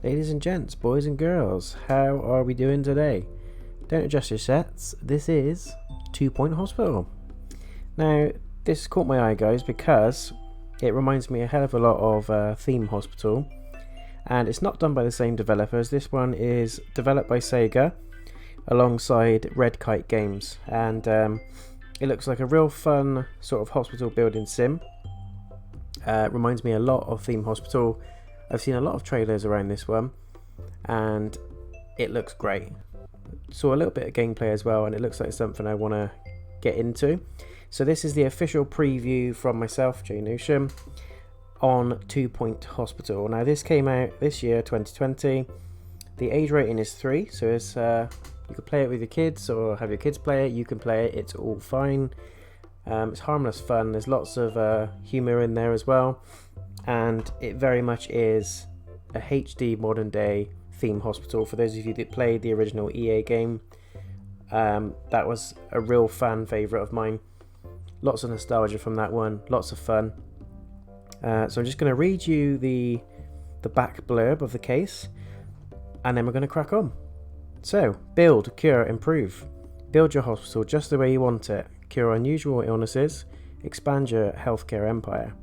Ladies and gents, boys and girls, how are we doing today? Don't adjust your sets, this is 2 Point Hospital. Now, this caught my eye, guys, because it reminds me a hell of a lot of Theme Hospital, and it's not done by the same developers. This one is developed by SEGA alongside Red Kite Games, and it looks like a real fun sort of hospital building sim. It reminds me a lot of Theme Hospital. I've seen a lot of trailers around this one and it looks great. Saw a little bit of gameplay as well, and it looks like something I want to get into. So this is the official preview from myself, JayNotion, on 2 Point Hospital. Now this came out this year, 2020. The age rating is 3, so it's you can play it with your kids or have your kids play it. You can play it, it's all fine. It's harmless fun. There's lots of humour in there as well, and it very much is a HD modern day Theme Hospital. For those of you that played the original EA game, that was a real fan favourite of mine. Lots of nostalgia from that one, lots of fun. So I'm just going to read you the back blurb of the case, and then we're going to crack on. So, build, cure, improve. Build your hospital just the way you want it. Cure unusual illnesses. Expand your healthcare empire.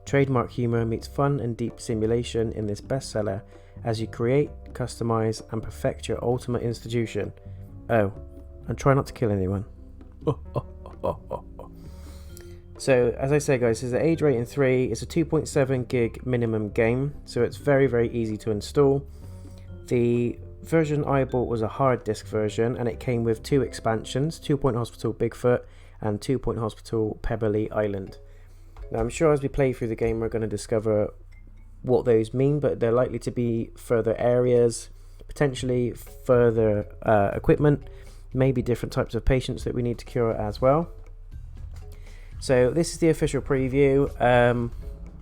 Trademark humour meets fun and deep simulation in this bestseller as you create, customise and perfect your ultimate institution. Oh, and try not to kill anyone. So, as I say, guys, this is an age rating 3. It's a 2.7 gig minimum game, so it's very, very easy to install. The version I bought was a hard disk version, and it came with 2 expansions, 2 Point Hospital Bigfoot and 2 Point Hospital Pebbly Island. Now I'm sure as we play through the game we're going to discover what those mean, but they're likely to be further areas, potentially further equipment, maybe different types of patients that we need to cure as well. So this is the official preview.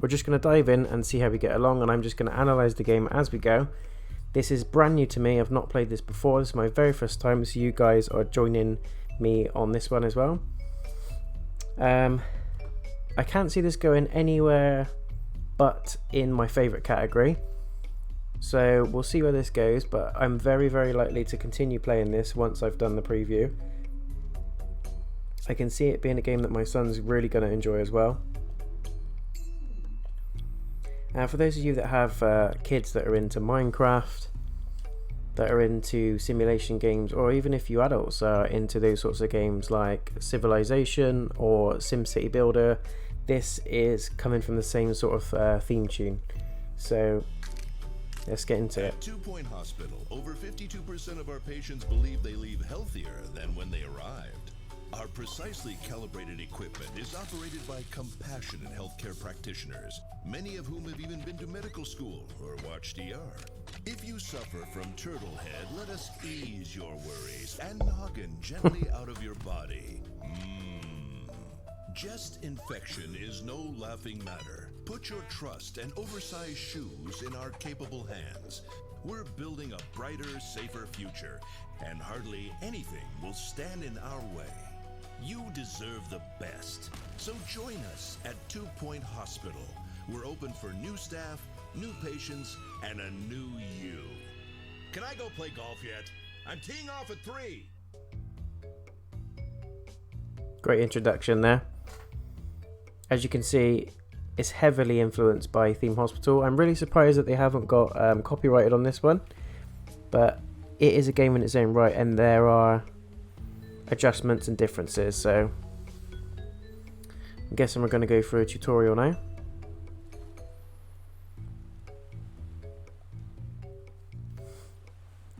We're just going to dive in and see how we get along, and I'm just going to analyse the game as we go. This is brand new to me. I've not played this before. This is my very first time, so you guys are joining me on this one as well. I can't see this going anywhere but in my favourite category. So we'll see where this goes, but I'm very, very likely to continue playing this once I've done the preview. I can see it being a game that my son's really going to enjoy as well. For those of you that have kids that are into Minecraft, that are into simulation games, or even if you adults are into those sorts of games like Civilization or SimCity Builder, this is coming from the same sort of theme tune. So let's get into it. At 2 Point Hospital, over 52% of our patients believe they leave healthier than when they arrived. Our precisely calibrated equipment is operated by compassionate healthcare practitioners, many of whom have even been to medical school or watched ER. If you suffer from turtle head, let us ease your worries and noggin gently out of your body. Chest infection is no laughing matter. Put your trust and oversized shoes in our capable hands. We're building a brighter, safer future, and hardly anything will stand in our way. You deserve the best. So join us at 2 Point Hospital. We're open for new staff, new patients, and a new you. Can I go play golf yet? I'm teeing off at 3. Great introduction there. As you can see, it's heavily influenced by Theme Hospital. I'm really surprised that they haven't got copyrighted on this one, but it is a game in its own right, and there are adjustments and differences. So I'm guessing we're going to go through a tutorial now.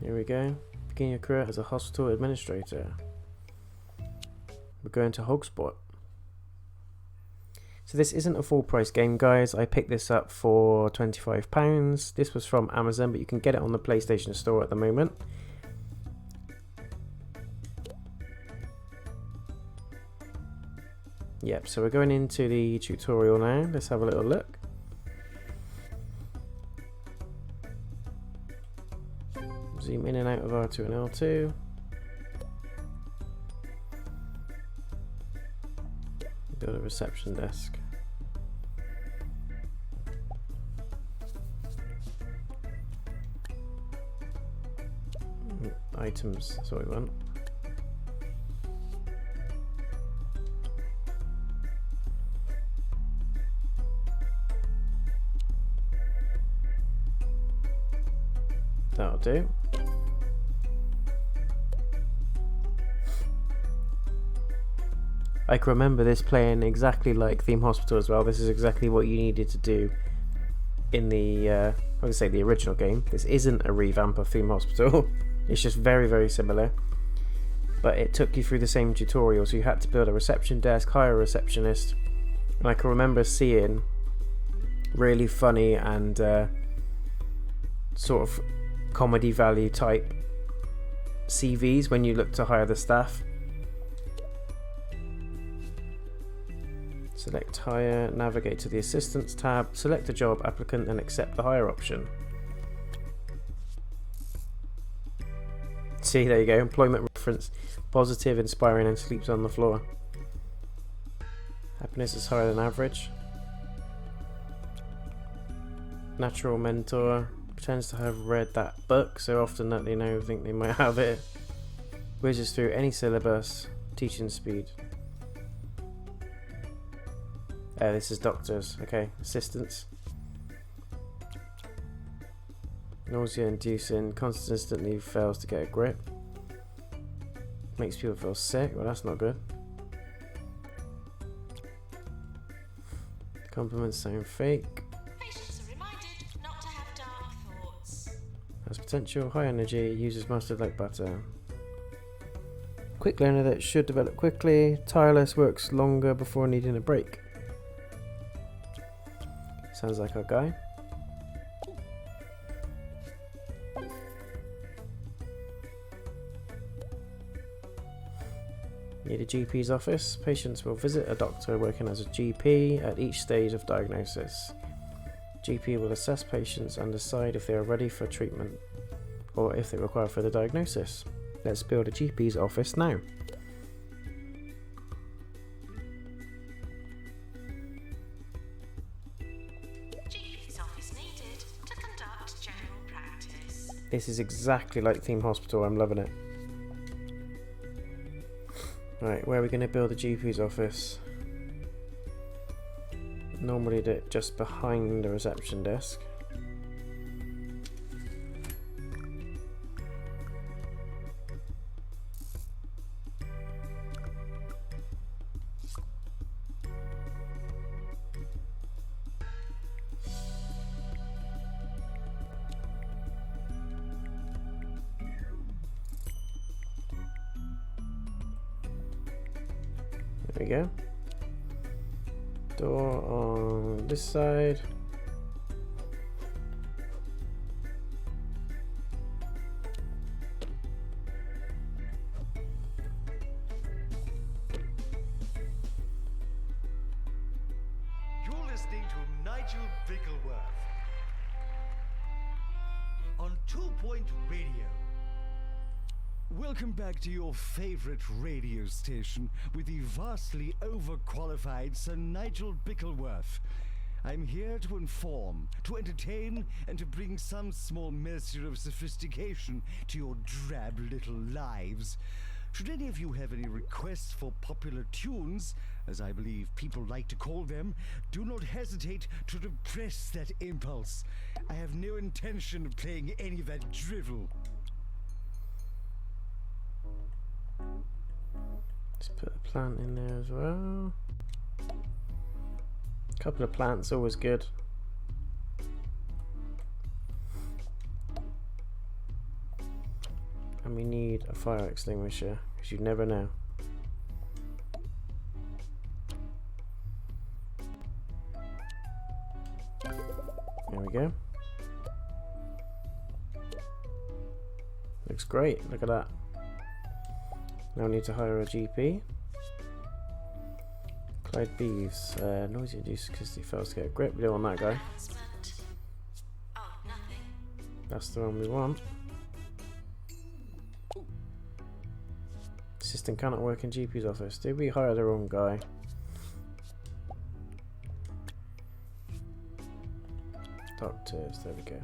Here we go. Begin your career as a hospital administrator. We're going to Hogspot. So this isn't a full price game, guys. I picked this up for £25. This was from Amazon, but you can get it on the PlayStation Store at the moment. Yep, so we're going into the tutorial now. Let's have a little look. Zoom in and out of R2 and L2. Build a reception desk. items, that's what we want. That'll do. I can remember this playing exactly like Theme Hospital as well. This is exactly what you needed to do in the, I would say the original game. This isn't a revamp of Theme Hospital. It's just very, very similar. But it took you through the same tutorial. So you had to build a reception desk, hire a receptionist. And I can remember seeing really funny and sort of comedy value type CVs when you look to hire the staff. Select hire, navigate to the assistance tab, select a job applicant and accept the hire option. See, there you go, employment reference, positive, inspiring and sleeps on the floor. Happiness is higher than average. Natural mentor, pretends to have read that book so often that they know think they might have it. Whizzes through any syllabus, teaching speed. This is doctors, okay, assistants. Nausea inducing, constantly fails to get a grip. Makes people feel sick, well that's not good. Compliments sound fake. Patients are reminded not to have dark thoughts. Has potential, high energy, uses mustard like butter. Quick learner that should develop quickly, tireless, works longer before needing a break. Sounds like our guy. Need a GP's office. Patients will visit a doctor working as a GP at each stage of diagnosis. GP will assess patients and decide if they are ready for treatment or if they require further diagnosis. Let's build a GP's office now. GP's office needed to conduct general practice. This is exactly like Theme Hospital, I'm loving it. Right, where are we going to build a GP's office? Normally do it just behind the reception desk. There we go. Door on this side. You're listening to Nigel Bickleworth on 2 Point Radio. Welcome back to your favorite radio station with the vastly overqualified Sir Nigel Bickleworth. I'm here to inform, to entertain, and to bring some small measure of sophistication to your drab little lives. Should any of you have any requests for popular tunes, as I believe people like to call them, do not hesitate to repress that impulse. I have no intention of playing any of that drivel. Let's put a plant in there as well. A couple of plants, always good. And we need a fire extinguisher, because you never know. There we go. Looks great, look at that. Now I need to hire a GP. Clyde Beeves. Noisy induced because he fails to get a grip. We don't want that guy. Announcement. Oh, nothing. That's the one we want. Assistant cannot work in GP's office. Did we hire the wrong guy? Doctors, there we go.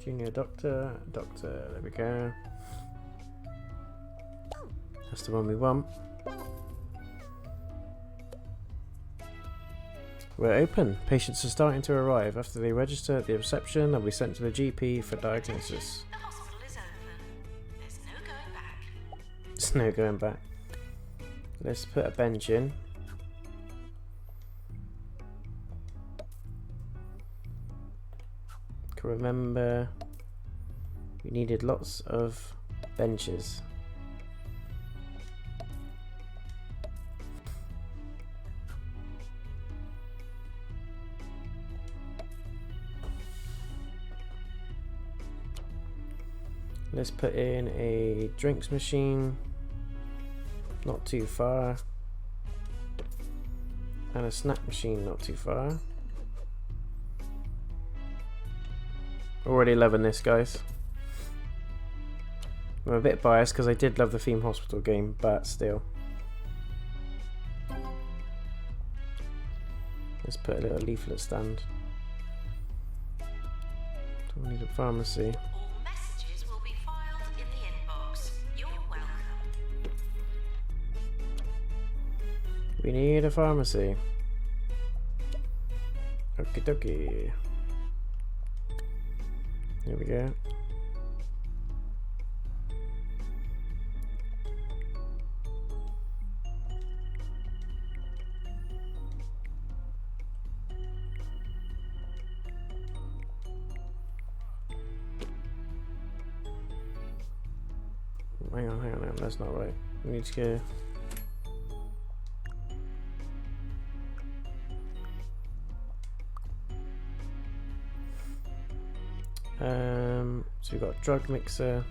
Junior doctor. Doctor, there we go. That's the one we want. We're open. Patients are starting to arrive. After they register at the reception, they'll be sent to the GP for diagnosis. The hospital is open. There's no going back. There's no going back. Let's put a bench in. Can remember we needed lots of benches. Let's put in a drinks machine, not too far, and a snack machine not too far. Already loving this, guys. I'm a bit biased because I did love the Theme Hospital game, but still. Let's put a little leaflet stand. Don't need a pharmacy. We need a pharmacy. Okie dokie. Here we go. Hang on, that's not right. We need to go. So we've got a drug mixer.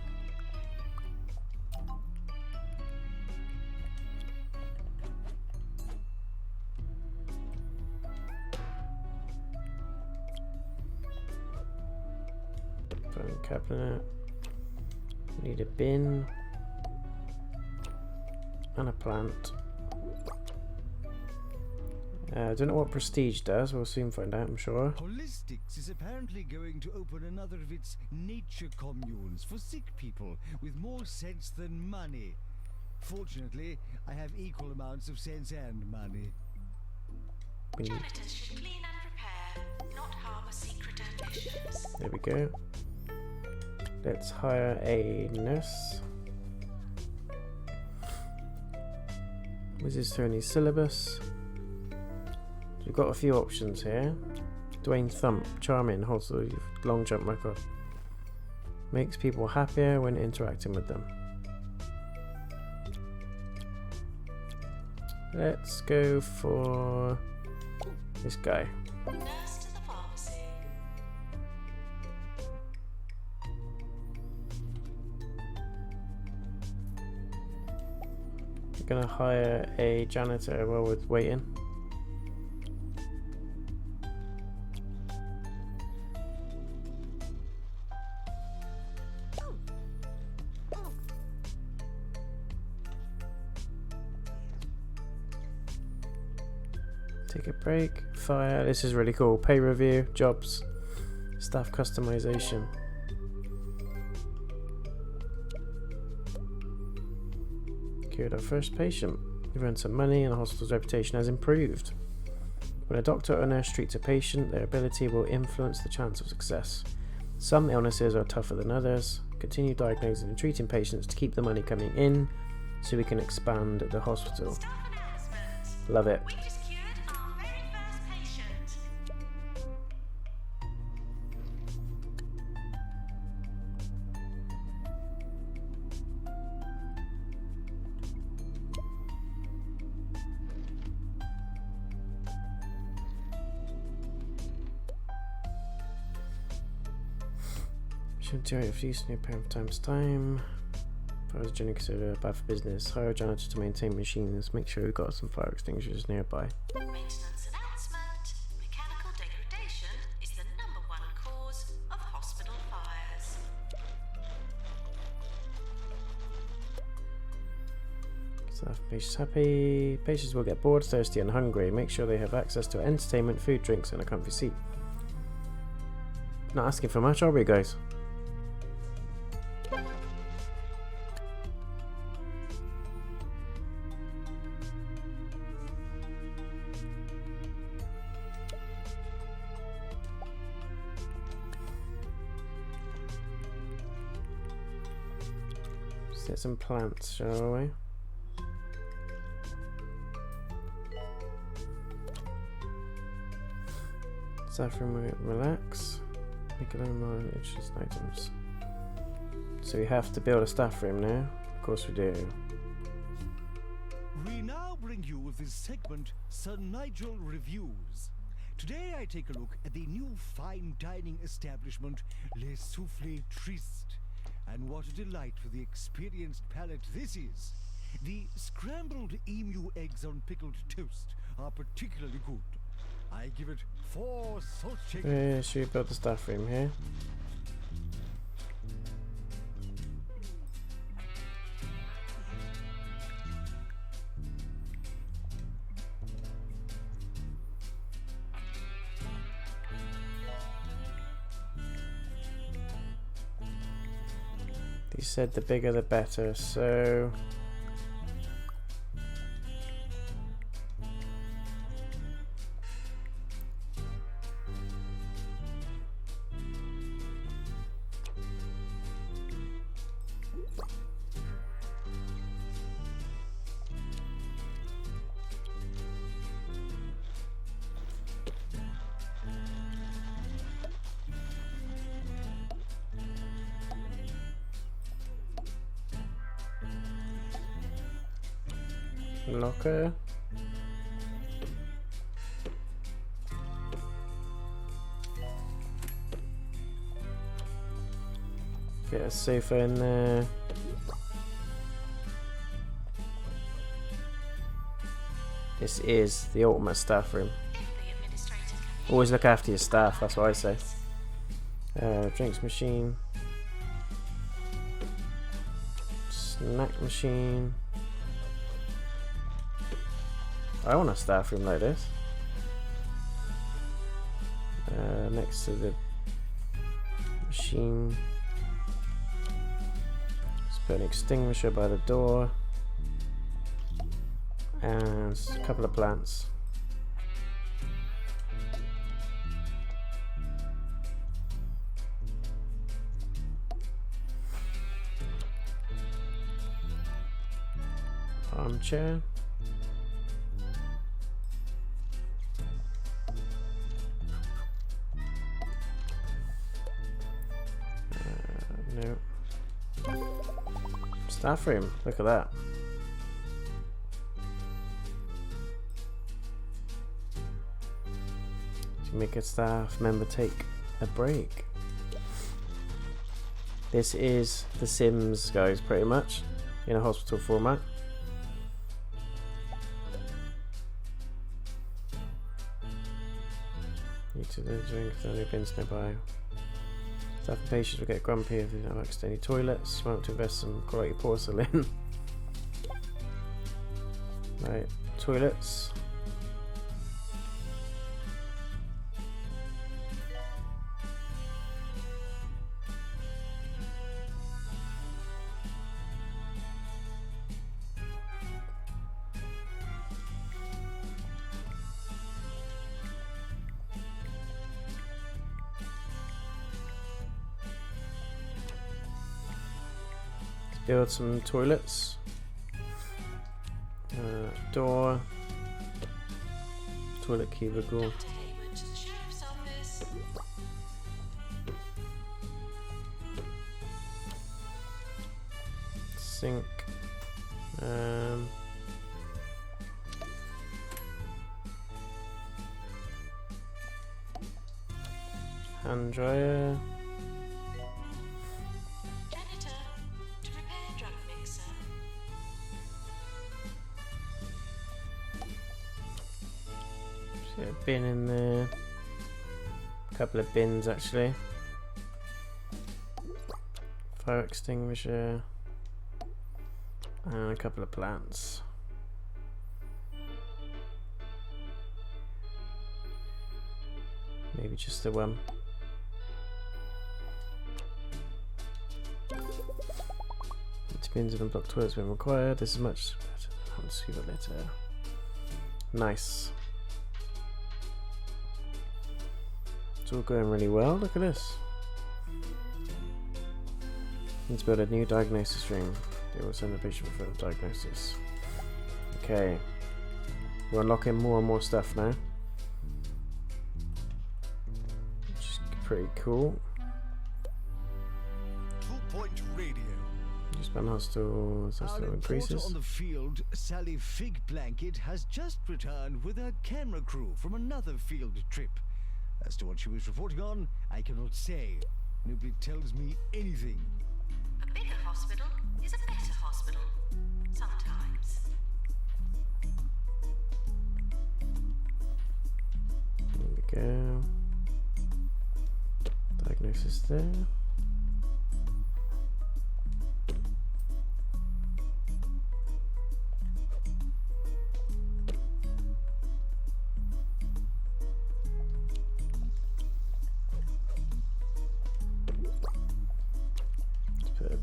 Phone cabinet. Need a bin. And a plant. I don't know what Prestige does, we'll soon find out, I'm sure. Holistics is apparently going to open another of its nature communes for sick people with more sense than money. Fortunately, I have equal amounts of sense and money. Janitors should clean and prepare, not harbour secret ambitions. There we go. Let's hire a nurse. Wizards Tony syllabus. We've got a few options here. Dwayne Thump, charming, also long jump record. Makes people happier when interacting with them. Let's go for this guy. Nurse to the pharmacy. We're gonna hire a janitor while we're waiting. Take a break. Fire. This is really cool. Pay review. Jobs. Staff customization. Cured our first patient. We've earned some money and the hospital's reputation has improved. When a doctor or nurse treats a patient, their ability will influence the chance of success. Some illnesses are tougher than others. Continue diagnosing and treating patients to keep the money coming in so we can expand the hospital. Staff announcement. Love it. We just cured our very first patient. Should do it if use new pair of times time. If I was generally considered bad for business, hire a janitor to maintain machines. Make sure we've got some fire extinguishers nearby. Maintenance announcement. Mechanical degradation is the #1 cause of hospital fires. Staff patients happy. Patients will get bored, thirsty, and hungry. Make sure they have access to entertainment, food, drinks, and a comfy seat. Not asking for much, are we, guys? Let's get some plants, shall we? Saffron, relax. Make a little more interesting items. So we have to build a staff room now. Of course we do. We now bring you this segment, Sir Nigel Reviews. Today I take a look at the new fine dining establishment, Les Soufflés Tristes. And what a delight for the experienced palate this is. The scrambled emu eggs on pickled toast are particularly good. I give it 4 salt shakers. Should we build the staff room here? They said the bigger the better, so locker. Get a sofa in there. This is the ultimate staff room. Always look after your staff, that's what I say. Drinks machine. Snack machine. I want a staff room like this. Next to the machine. Let's put an extinguisher by the door. And a couple of plants. Armchair. No. Staff room, look at that. To make a staff member take a break. This is The Sims, guys, pretty much, in a hospital format. Need to drink if there are no bins nearby. Staff and patients will get grumpy if they don't access to any toilets. You want to invest some quality porcelain. Right, toilets. Build some toilets. Door. Toilet cubicle. Sink. Hand dryer. Get a bin in there. A couple of bins actually. Fire extinguisher. And a couple of plants. Maybe just the one. Bins of unblocked toilets when required. This is much better than scuba litter. Nice. It's all going really well. Look at this. Let's build a new diagnosis room. They will send the patient for further diagnosis. Okay. We're unlocking more and more stuff now. Which is pretty cool. 2-point radio. You spend hospital, so Our still reporter increases. on the field, Sally Fig Blanket, has just returned with her camera crew from another field trip. As to what she was reporting on, I cannot say. Nobody tells me anything. A bigger hospital is a better hospital. Sometimes. There we go. Diagnosis there.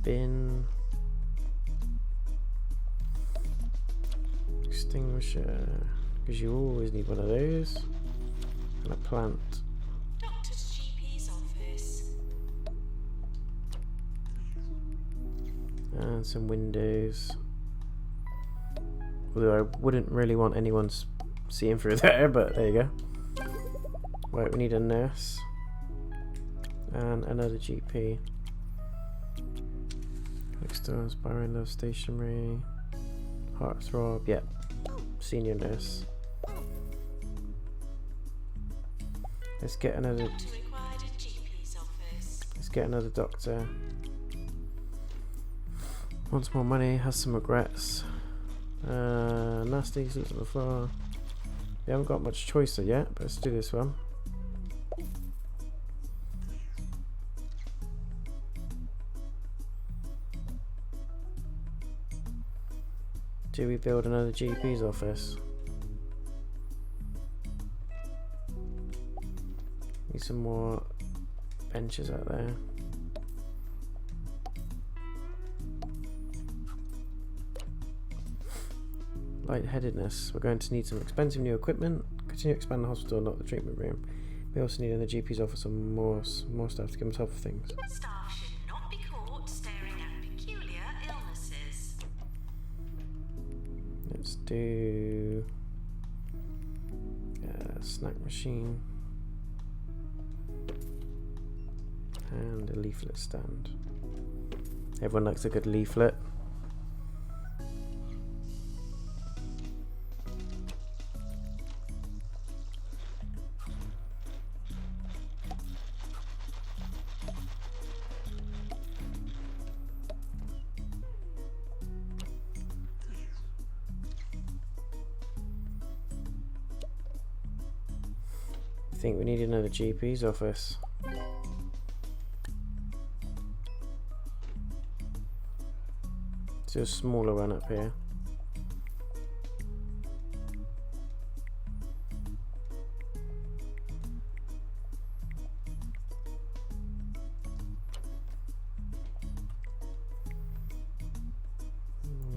Bin, extinguisher, because you always need one of those, and a plant. Doctor's GP's office. And some windows. Although I wouldn't really want anyone seeing through there, but there you go. Right, we need a nurse and another GP. External inspiring love stationary. Heartthrob, yeah. Senior nurse. Let's get another. Doctor required in GP's office. Let's get another doctor. Wants more money, has some regrets. Nasty, looked at before. We haven't got much choice yet, but let's do this one. Do we build another GP's office? Need some more benches out there. Lightheadedness. We're going to need some expensive new equipment. Continue to expand the hospital, not the treatment room. We also need in the GP's office some more staff to give on top of things. Staff should not be caught staring at peculiar illnesses. Let's do a snack machine and a leaflet stand. Everyone likes a good leaflet. I think we need another GP's office. Let's do a smaller one up here.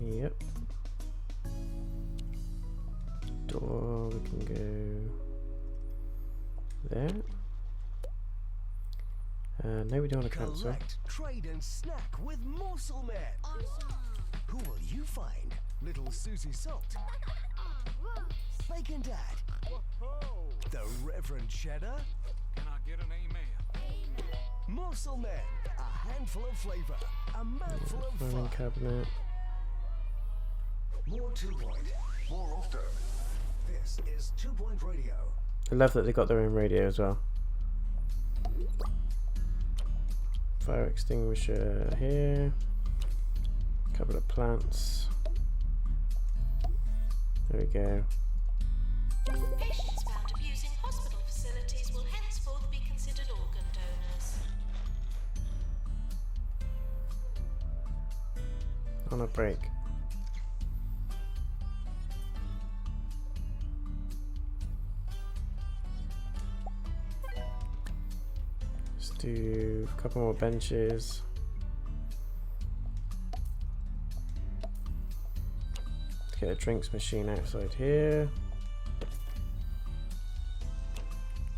Yep. Door, we can go there. No, we don't want to cancel. Collect, trade, and snack with Morsel Man. Awesome. Who will you find? Little Susie Salt, Bacon Dad, the Reverend Cheddar, Can I get an amen? Morsel Man, a handful of flavor, a mouthful of Filing fun. cabinet. More 2-point, more often. This is 2-point radio. I love that they got their own radio as well. Fire extinguisher here. Couple of plants. There we go. Patients found abusing hospital facilities will henceforth be considered organ donors. On a break. Let's do a couple more benches. Let's get a drinks machine outside here.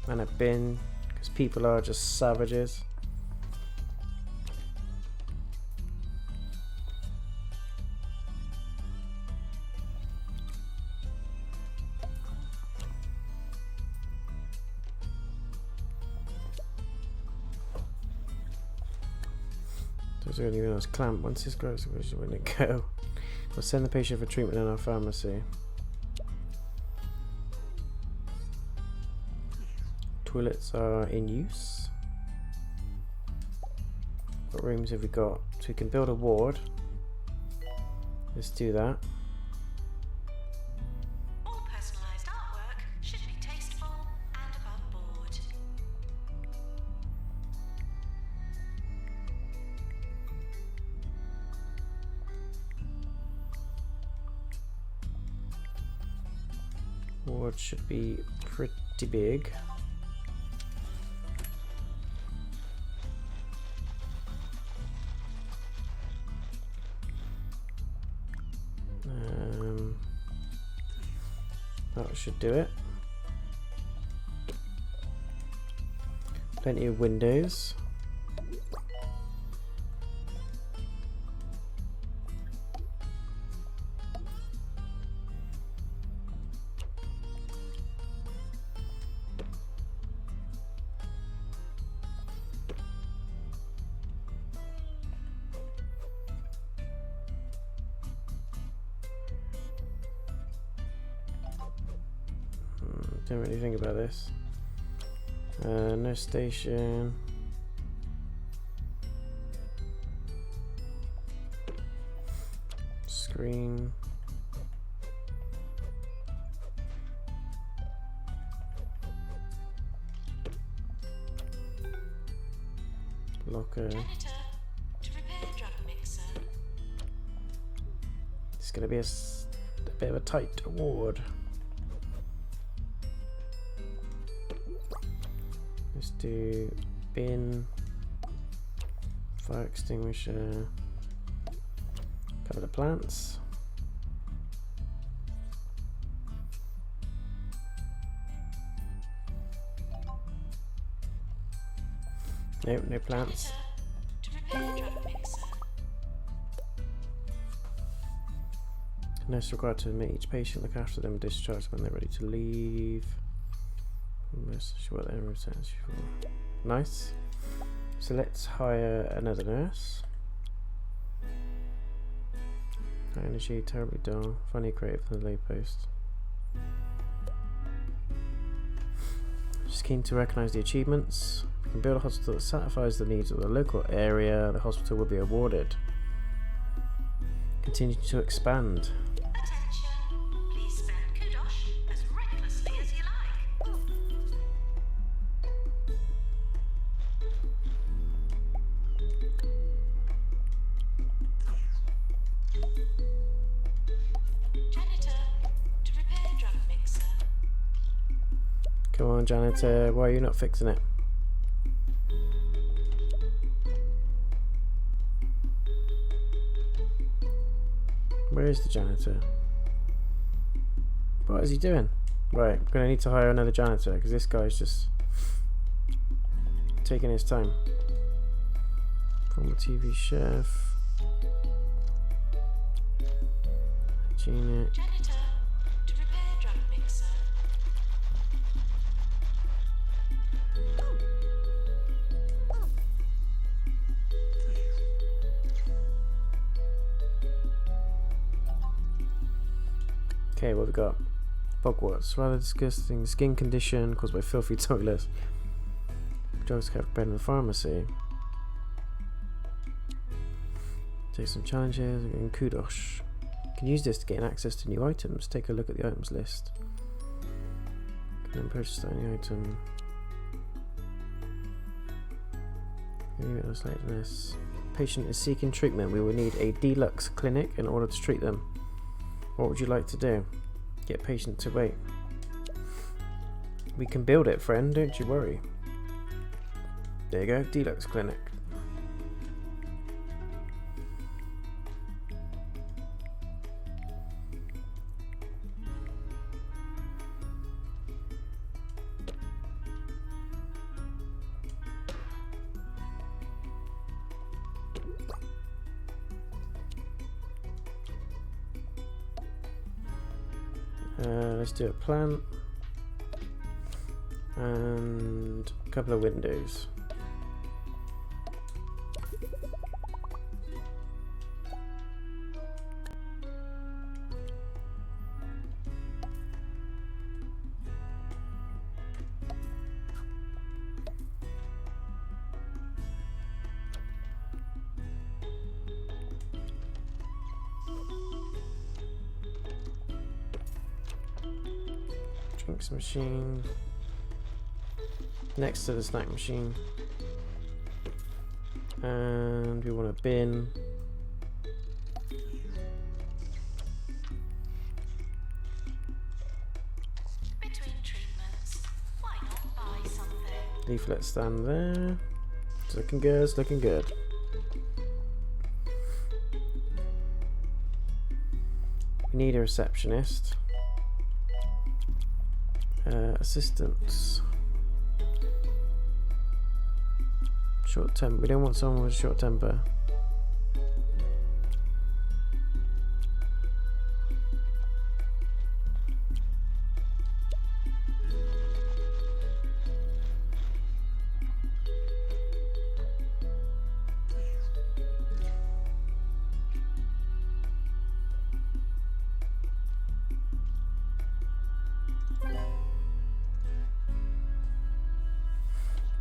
And a bin, because people are just savages. There's really a nice clamp. Once this grows, where should it go? We'll send the patient for treatment in our pharmacy. Toilets are in use. What rooms have we got? So we can build a ward. Let's do that. All personalised artwork should be tasteful and above board. Ward should be pretty big. That should do it. Plenty of windows. Don't really think about this. Nurse station. Screen. Locker. Janitor, to repair drug mixer. It's gonna be a bit of a tight ward. Let's do bin, fire extinguisher, couple of plants. Nope, no plants. To repair drug mixer. Nurse required to admit each patient, look after them, discharge when they're ready to leave. What they're for. Nice. So let's hire another nurse. High energy, terribly dull, funny, creative for the lay post. Just keen to recognise the achievements. If we can build a hospital that satisfies the needs of the local area, the hospital will be awarded. Continue to expand. Attention, please spend kudosh as recklessly as you like. Janitor, to repair drug mixer. Come on, janitor, why are you not fixing it? Where is the janitor? What is he doing? Right, I'm gonna need to hire another janitor because this guy's just taking his time. Former TV chef. Hygienic. Janitor, to repair drug mixer. Okay, what have we got? Bogwarts. Rather disgusting skin condition caused by filthy toilets. Drugs kept bred in the pharmacy. Take some challenges and kudosh. You can use this to gain access to new items. Take a look at the items list. Can then purchase any item. Like this. Patient is seeking treatment. We will need a deluxe clinic in order to treat them. What would you like to do? Get patient to wait. We can build it, friend, don't you worry. There you go, deluxe clinic. Let's do a plant and a couple of windows. Drinks machine. Next to the snack machine. And we want a bin. Between treatments, why not buy something? Leaflet stand there. It's looking good, it's looking good. We need a receptionist. Assistants. Short temper. We don't want someone with a short temper.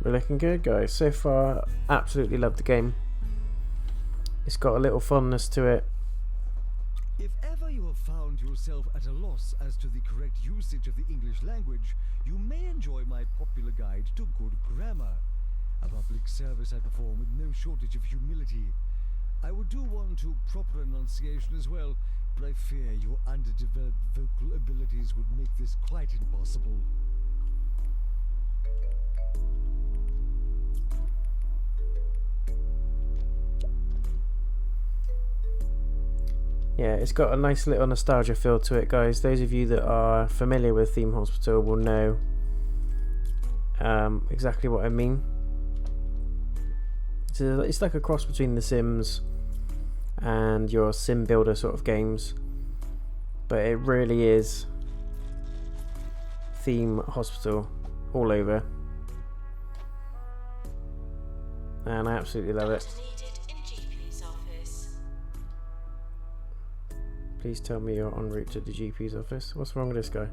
We're looking good, guys. So far, absolutely love the game. It's got a little fondness to it. If ever you have found yourself at a loss as to the correct usage of the English language, you may enjoy my popular guide to good grammar. A public service I perform with no shortage of humility. I would do one to proper enunciation as well, but I fear your underdeveloped vocal abilities would make this quite impossible. Yeah, it's got a nice little nostalgia feel to it, guys. Those of you that are familiar with Theme Hospital will know exactly what I mean. So it's like a cross between The Sims and your sim builder sort of games, but it really is Theme Hospital all over, and I absolutely love it. Needed in GP's office. Please tell me you're en route to the GP's office. What's wrong with this guy?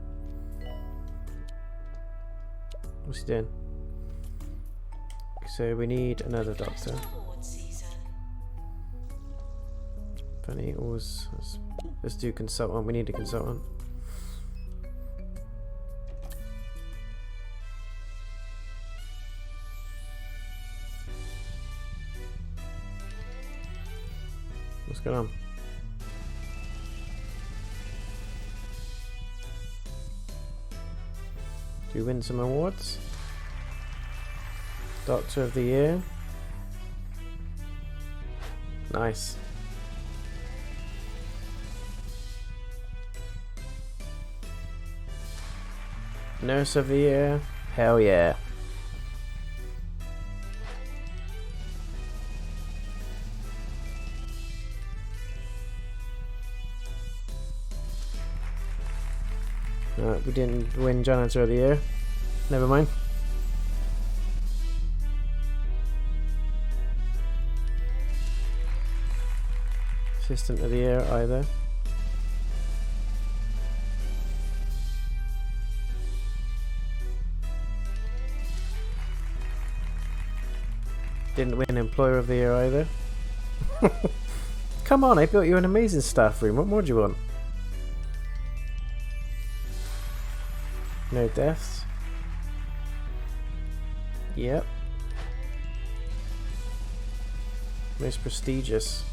What's he doing? So we need another doctor. Award season. Funny, always. Let's do consultant. We need a consultant. What's going on? Do we win some awards? Doctor of the Year. Nice. Nurse of the Year. Hell yeah. Alright, we didn't win Janitor of the Year. Never mind. Assistant of the Year either. Didn't win Employer of the Year either. Come on, I built you an amazing staff room. What more do you want? No deaths. Yep. Most prestigious.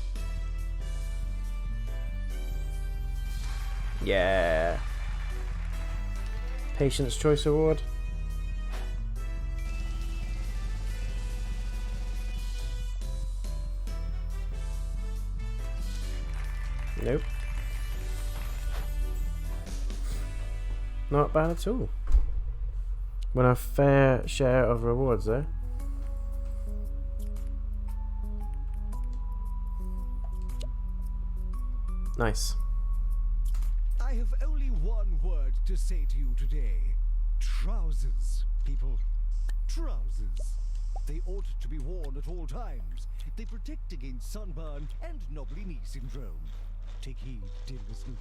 Yeah. Patient's Choice Award. Nope. Not bad at all. Won a fair share of rewards there. Nice. I have only one word to say to you today. Trousers, people. Trousers. They ought to be worn at all times. They protect against sunburn and knobbly knee syndrome. Take heed, dear listeners.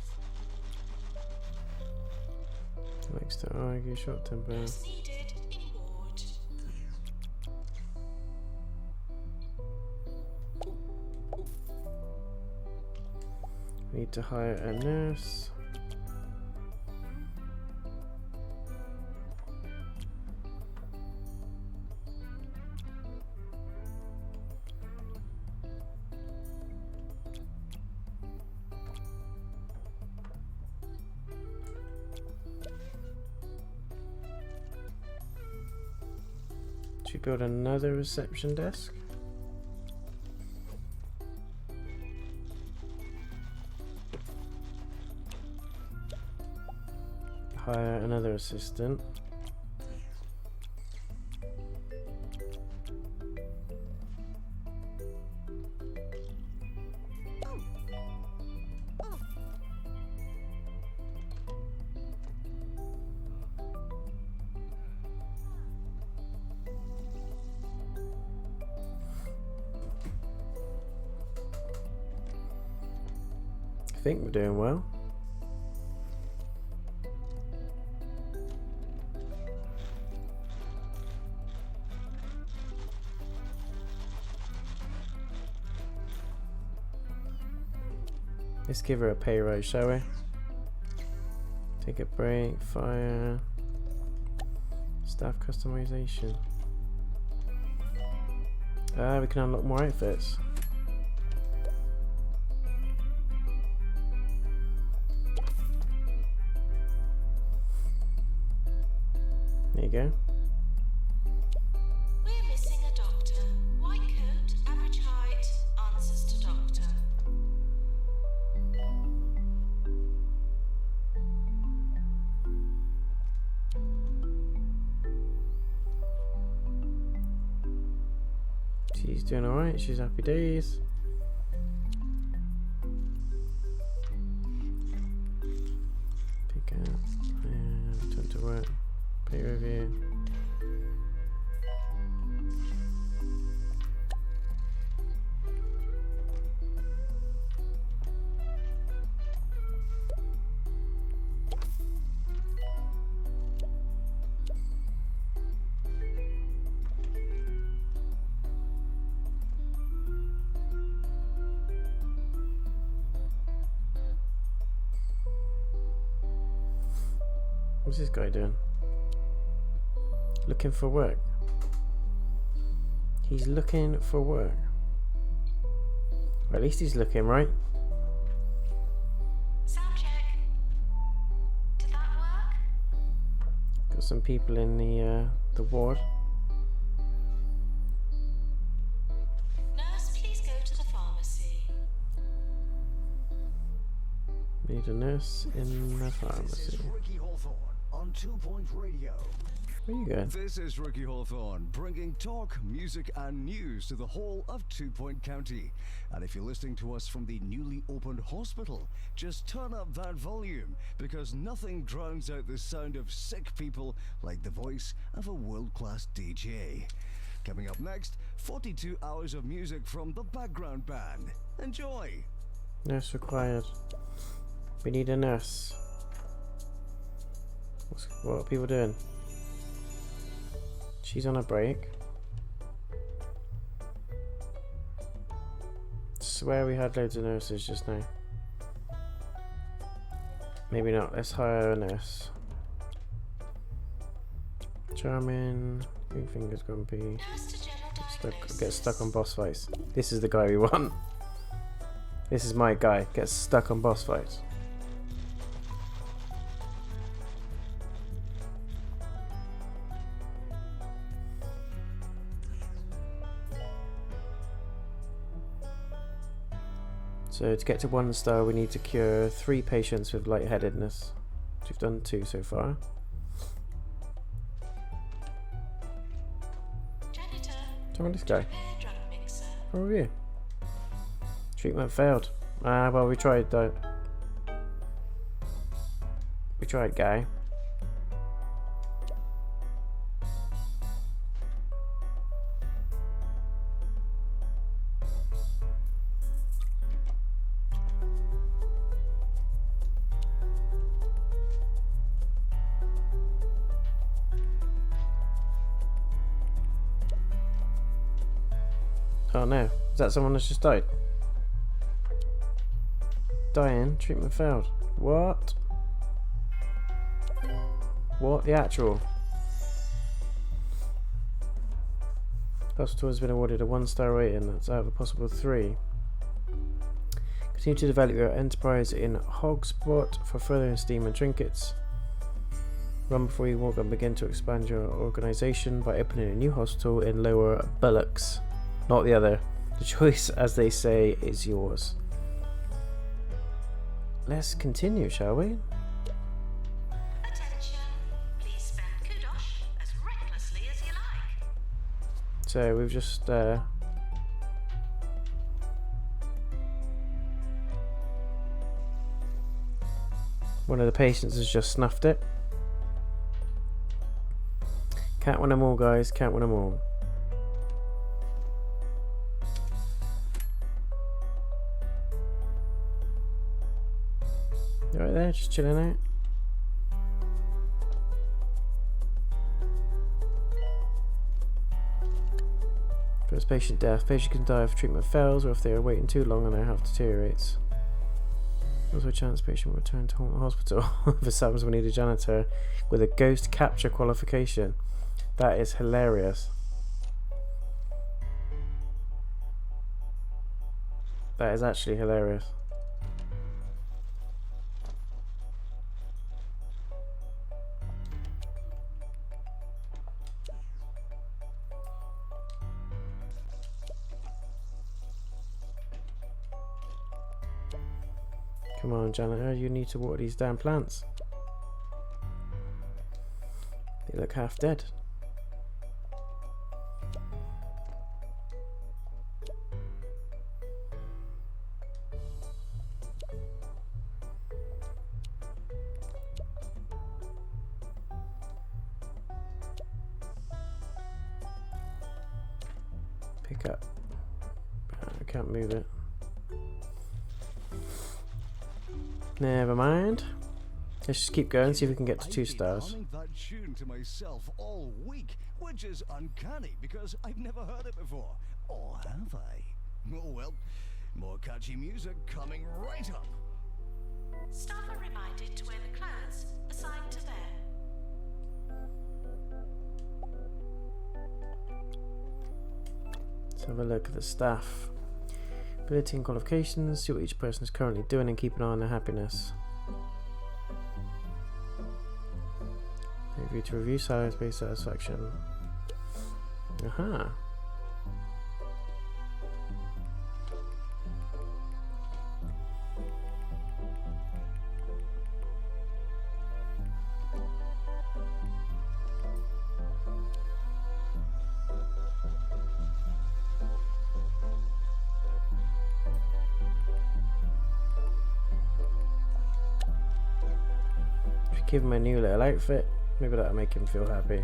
Likes to argue, short temper. As needed in ward. Need to hire a nurse. Should we build another reception desk? Hire another assistant. I think we're doing well. Let's give her a pay rise, shall we? Take a break, fire, staff customization. We can unlock more outfits. There you go. We're missing a doctor. White coat, average height, answers to doctor. She's doing alright, she's happy days. Pick up, and turn to work, pay review. What's this guy doing? Looking for work. He's looking for work. Well, at least he's looking, right? Sound check. Did that work? Got some people in the ward. Nurse, please go to the pharmacy. Need a nurse in the This pharmacy. is Ricky Hawthorne on 2 Point Radio. Where you going? This is Ricky Hawthorne, bringing talk, music, and news to the whole of 2 Point County. And if you're listening to us from the newly opened hospital, just turn up that volume, because nothing drowns out the sound of sick people like the voice of a world-class DJ. Coming up next, 42 hours of music from the background band. Enjoy! Nurse required. We need a nurse. What are people doing? She's on a break. Swear we had loads of nurses just now. Maybe not. Let's hire a nurse. Charming. Green fingers grumpy. Nurse to general diagnosis. Get stuck on boss fights. This is the guy we want. This is my guy. Gets stuck on boss fights. So to get to 1 star we need to cure 3 patients with lightheadedness. We've done 2 so far. Janitor, Come on, this guy. repair drug mixer. How are you? Treatment failed. Ah, well, we tried though. We tried, guy. Oh no, is that someone that's just died? Dying, treatment failed. What? What the actual? Hospital has been awarded a 1-star rating, that's out of a possible 3. Continue to develop your enterprise in Hogspot for further esteem and trinkets. Run before you walk and begin to expand your organisation by opening a new hospital in Lower Bullocks. Not the other. The choice, as they say, is yours. Let's continue, shall we? Attention. Please spend kudos as recklessly as you like. So we've just one of the patients has just snuffed it. Can't win them all, guys. Can't win them all. You right there, just chilling out. First patient death. Patient can die if treatment fails or if they are waiting too long and their health deteriorates. Also a chance patient will return to the hospital. For Sam's we need a janitor with a ghost capture qualification. That is hilarious. That is actually hilarious. Come on, janitor, you need to water these damn plants. They look half dead. Pick up. I can't move it. Never mind. Let's just keep going, see if we can get to 2 stars. I've been humming that tune to myself all week, which is uncanny because I've never heard it before. Or have I? Oh well, more catchy music coming right up. Staff are reminded to wear the clothes assigned to them. Let's have a look at the staff. Ability and qualifications, see what each person is currently doing and keep an eye on their happiness. Review to review, silence based satisfaction. Aha. Give him a new little outfit. Maybe that'll make him feel happy.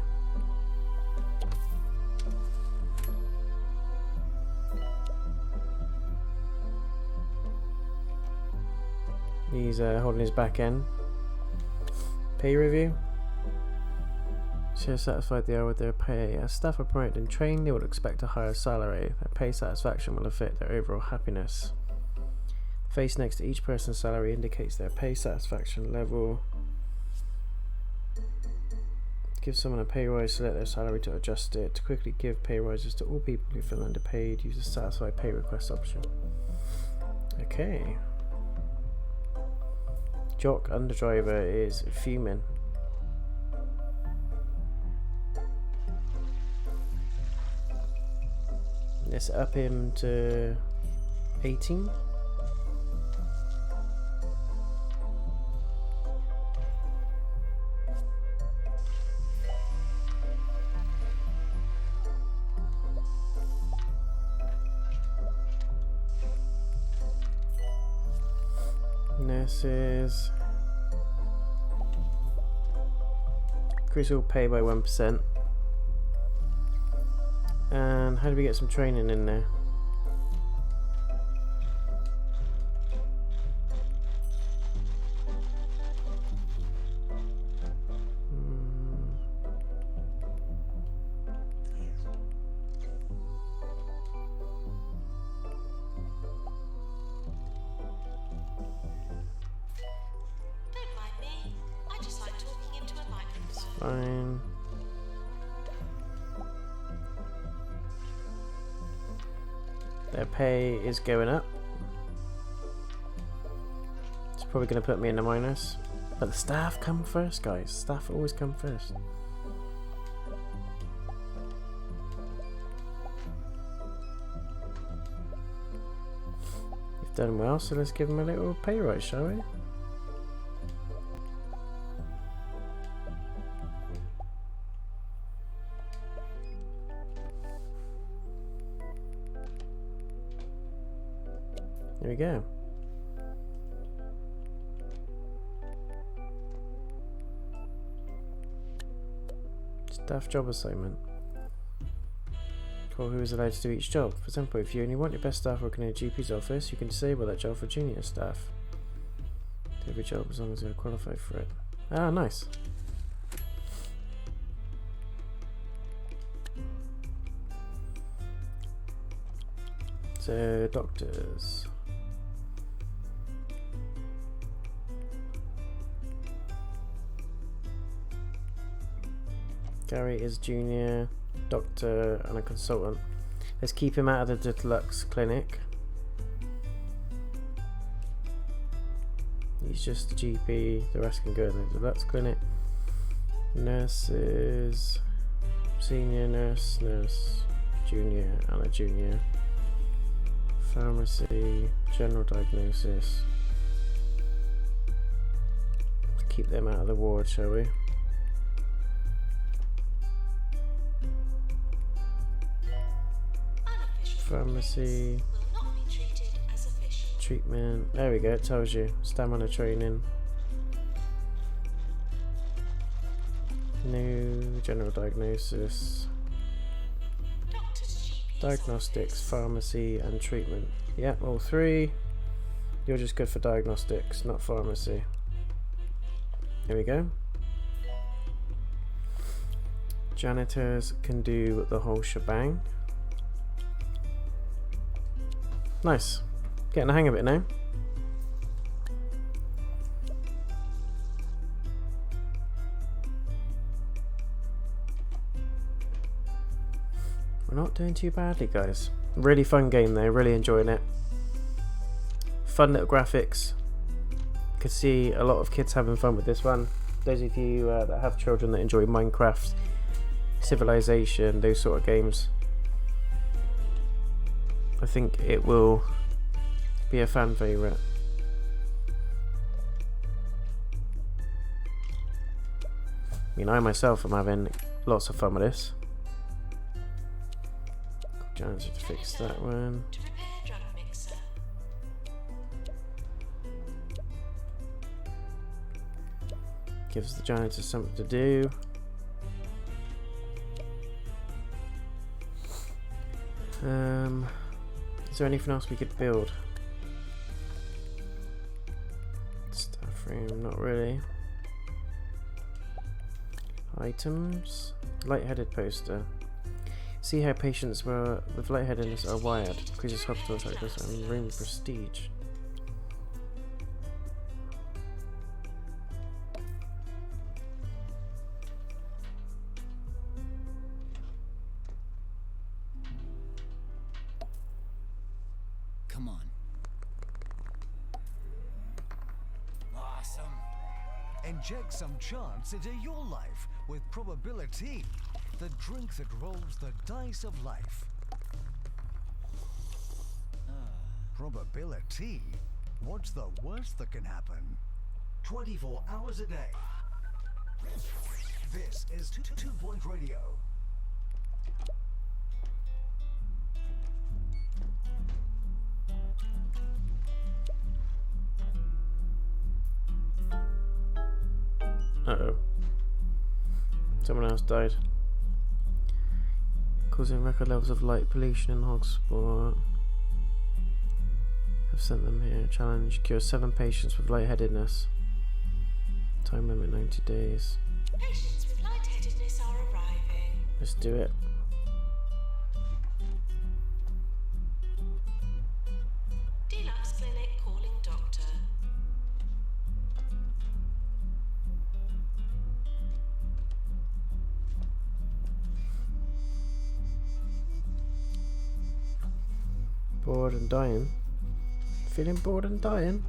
He's holding his back end. Pay review. So they're satisfied they are with their pay. As staff are promoted and trained, they would expect a higher salary. Their pay satisfaction will affect their overall happiness. The face next to each person's salary indicates their pay satisfaction level. Give someone a pay rise, select their salary to adjust it. To quickly give pay rises to all people who feel underpaid, use the satisfy pay request option. Okay. Jock underdriver is fuming. Let's up him to 18. Nurses. Increase all pay by 1%. And how do we get some training in there? Fine. Their pay is going up. It's probably going to put me in the minus, but But the staff come first, guys. Staff always come first. You've done well, so let's give them a little pay rise, shall we? There we go. Staff job assignment. Call who is allowed to do each job. For example, if you only want your best staff working in a GP's office, you can disable that job for junior staff. Do every job as long as they're qualified for it. Ah, nice. So, doctors. Gary is junior, doctor and a consultant. Let's keep him out of the deluxe clinic. He's just a GP, the rest can go in the deluxe clinic. Nurses, senior nurse, junior and a junior. Pharmacy, general diagnosis. Keep them out of the ward, shall we? Pharmacy, treatment, there we go, it tells you, stamina training, new general diagnosis, diagnostics, pharmacy and treatment. Yep, all three. You're just good for diagnostics, not pharmacy. There we go. Janitors can do the whole shebang. Nice. Getting the hang of it now. We're not doing too badly, guys. Really fun game though, really enjoying it. Fun little graphics. You can see a lot of kids having fun with this one. Those of you that have children that enjoy Minecraft, Civilization, those sort of games, I think it will be a fan favourite. I mean, I myself am having lots of fun with this. Janitor to fix that one. Gives the janitor something to do. Is there anything else we could build? Staff room, not really. Items. Lightheaded poster. See how patients with lightheadedness are wired. Increases hospital effectiveness and room prestige. Come on. Awesome. Inject some chance into your life with probability, the drink that rolls the dice of life. Probability? What's the worst that can happen? 24 hours a day. This is 2 Point Radio. Uh-oh. Someone else died. Causing record levels of light pollution in Hogsport. I've sent them here. Challenge. Cure 7 patients with lightheadedness. Time limit 90 days. Patients with lightheadedness are arriving. Let's do it. Deluxe clinic calling doctor. Bored and dying. Feeling bored and dying?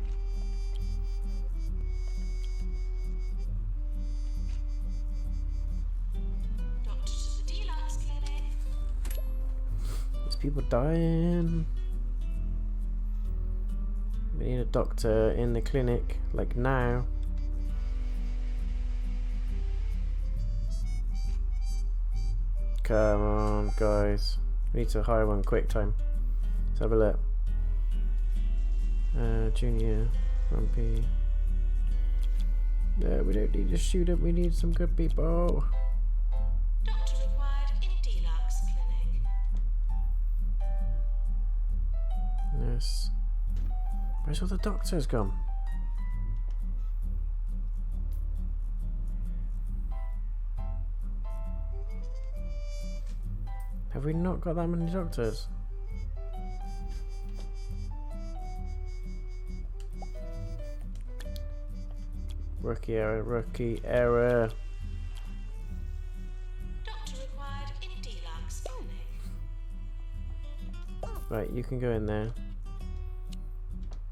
people dying. We need a doctor in the clinic, like now. Come on, guys. We need to hire one quick time. Let's have a look. Junior, Grumpy. No, we don't need a student, we need some good people. Doctor required in Deluxe Clinic. Nurse. Where's all the doctors gone? Have we not got that many doctors? Rookie error, rookie error. Doctor required in Deluxe Clinic. Right, you can go in there.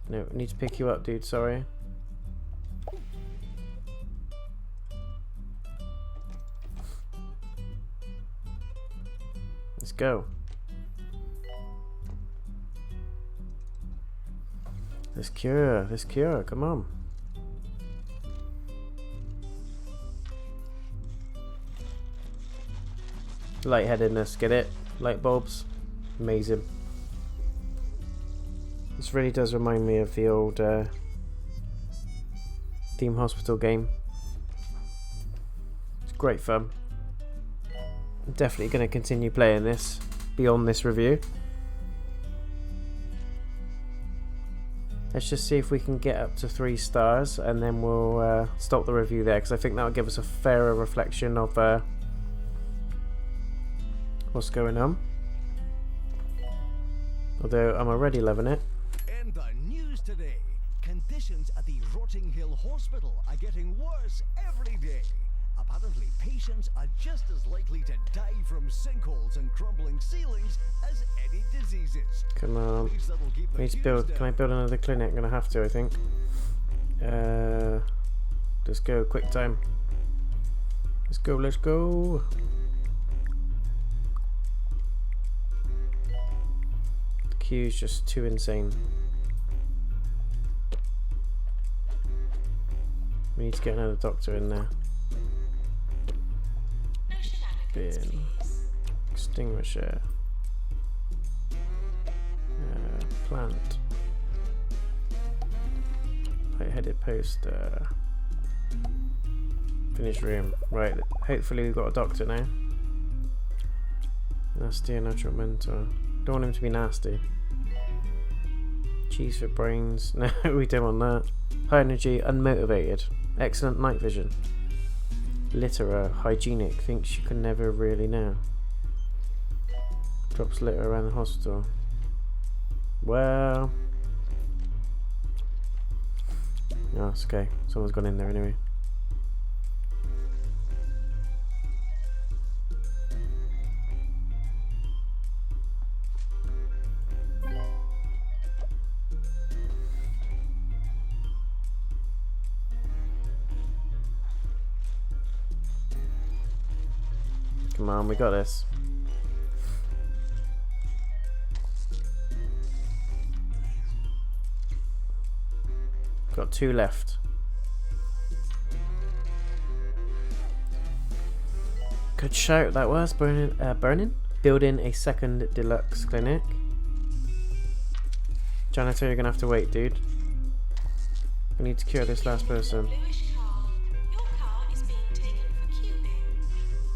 No, I need to pick you up, dude, sorry. Let's go. Let's cure, come on. Lightheadedness, get it? Light bulbs. Amazing. This really does remind me of the old Theme Hospital game. It's great fun. I'm definitely going to continue playing this beyond this review. Let's just see if we can get up to 3 stars and then we'll stop the review there, because I think that'll give us a fairer reflection of what's going on. Although I'm already loving it. In the news today, conditions at the Rotting Hill Hospital are getting worse every day. Apparently, patients are just as likely to die from sinkholes and crumbling ceilings as any diseases. Come on. I need to build. Can I build another clinic? I'm gonna have to, I think. Let's go. Quick time. Let's go. Let's go. The queue's just too insane. We need to get another doctor in there. No shenanigans, Bin. please. Extinguisher. Plant. Light-headed poster. Finish room. Right, hopefully we've got a doctor now. Nasty and natural mentor. Don't want him to be nasty. Cheese for brains. No, we don't want that. High energy, unmotivated. Excellent night vision. Litterer, hygienic. Thinks you can never really know. Drops litter around the hospital. Well, no, it's okay. Someone's gone in there anyway. Come on, we got this. Got 2 left. Good shout that was. Burning. Building a second deluxe clinic. Janitor, you're gonna have to wait, dude. We need to cure this last person. Bluish car. Your car is being taken for cubing.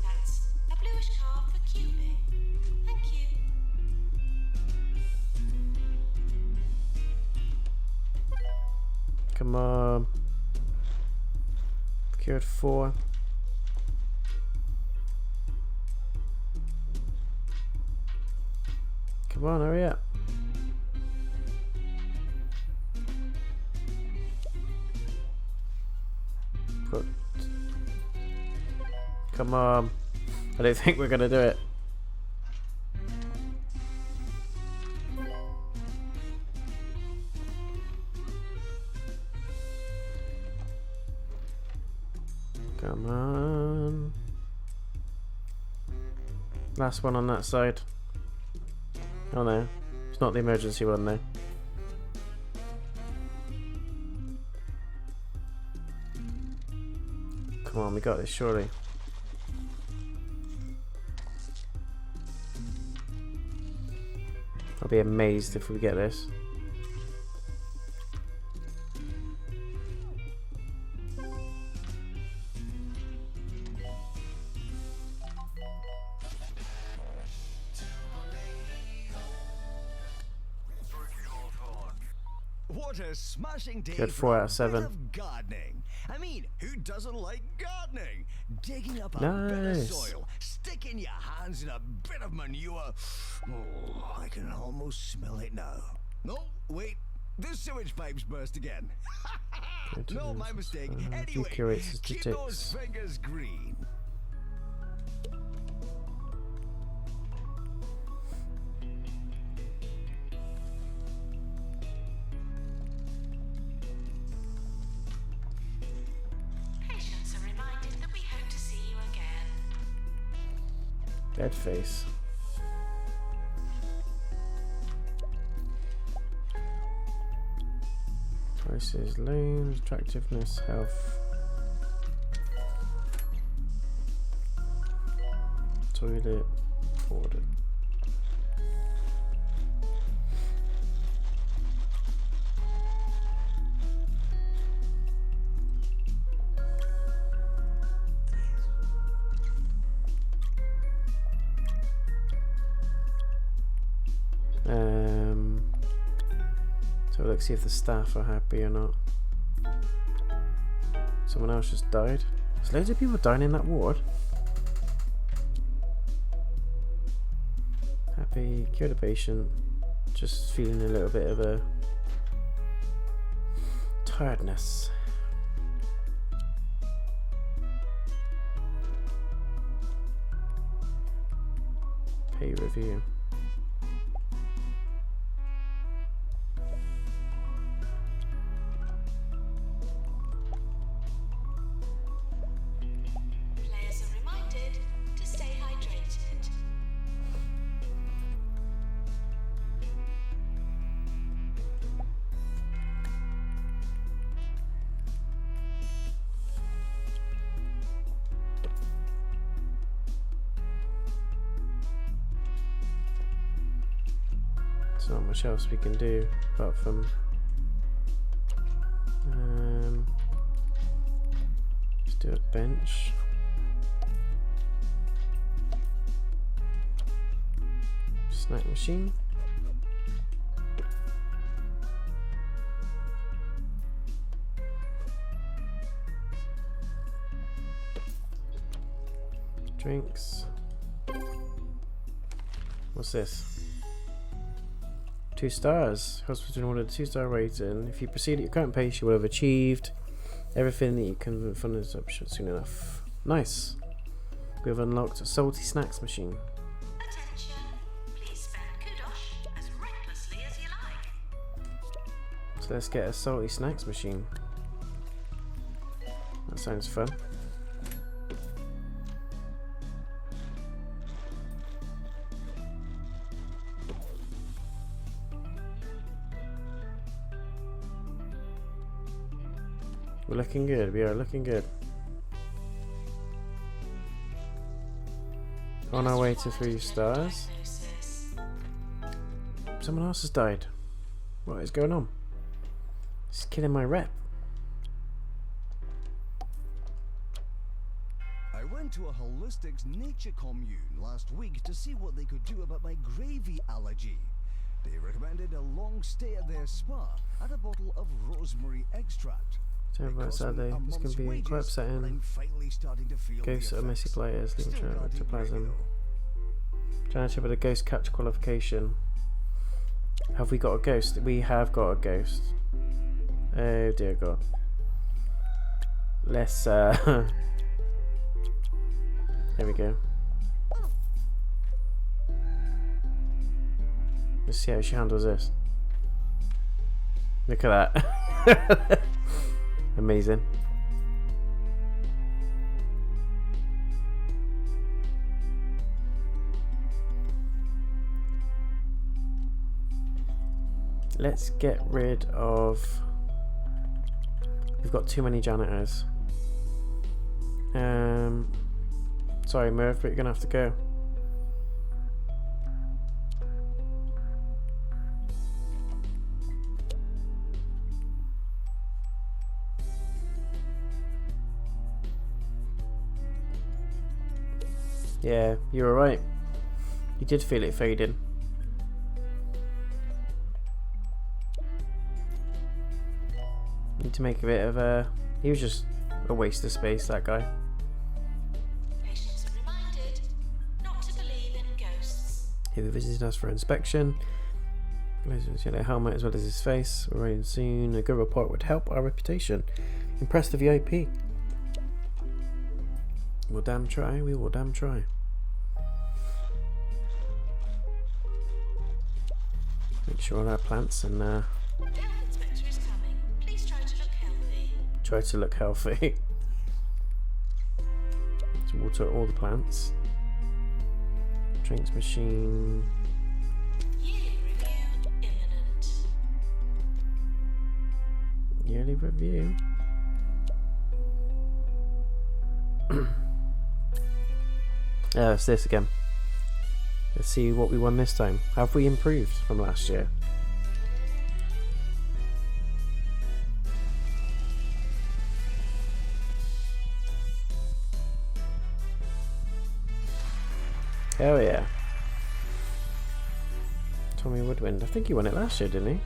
That's a bluish car for cubing. Thank you. Come on. Cured 4. Come on, hurry up. Put. Come on. I don't think we're gonna do it. Come on. Last one on that side. Oh no, it's not the emergency one though. Come on, we got this, surely. I'll be amazed if we get this. What a smashing day Good, for 4 a out of 7. bit of gardening. I mean, who doesn't like gardening? Digging up a bit of Nice. soil, sticking your hands in a bit of manure. Oh, I can almost smell it now. No, wait, the sewage pipes burst again. No, my mistake. Anyway, curates keep statistics. those fingers green. Patients are reminded that we hope to see you again. Dead face. Prices, loans, attractiveness, health. Toilet, ordered. So let's see if the staff are happy or not. Someone else just died. There's loads of people dying in that ward. Happy, cured a patient. Just feeling a little bit of a tiredness. Pay review. Players are reminded to stay hydrated. There's not much else we can do apart from let's do a bench. Snack machine. Drinks. What's this? 2 stars. Hospital ordered 2-star rating. If you proceed at your current pace, you will have achieved everything that you can fund this option soon enough. Nice. We have unlocked a salty snacks machine. Attention, please spend kudos as recklessly as you like. So let's get a salty snacks machine. That sounds fun. We're looking good, we are looking good. On our way to 3 stars. Diagnosis. Someone else has died. What is going on? It's killing my rep. I went to a holistics nature commune last week to see what they could do about my gravy allergy. They recommended a long stay at their spa and a bottle of rosemary extract. So It about cost me Saturday, a this can month's be wages, quite but upsetting. I'm finally starting to feel the Ghosts are messy effects. players, leave Still can't eat ectoplasm. gravy, Challenge with a ghost catch qualification. Have we got a ghost? We have got a ghost. Oh dear god. Let's there we go. Let's see how she handles this. Look at that. Amazing. Let's get rid of... We've got too many janitors. Sorry, Merv, but you're gonna have to go. Yeah, you were right. You did feel it fading. Need to make a bit of a... He was just a waste of space, that guy. Patients are reminded not to believe in ghosts. He visited us for inspection. His yellow helmet as well as his face. We're arriving soon. A good report would help our reputation. Impress the VIP. We'll damn try. We will damn try. Make sure all our plants and The health inspector is coming. Please try to look healthy. try to look healthy. To water all the plants. Drinks machine. Yearly review imminent. Yearly review. It's this again. Let's see what we won this time. Have we improved from last year? Oh yeah. Tommy Woodwind. I think he won it last year, didn't he?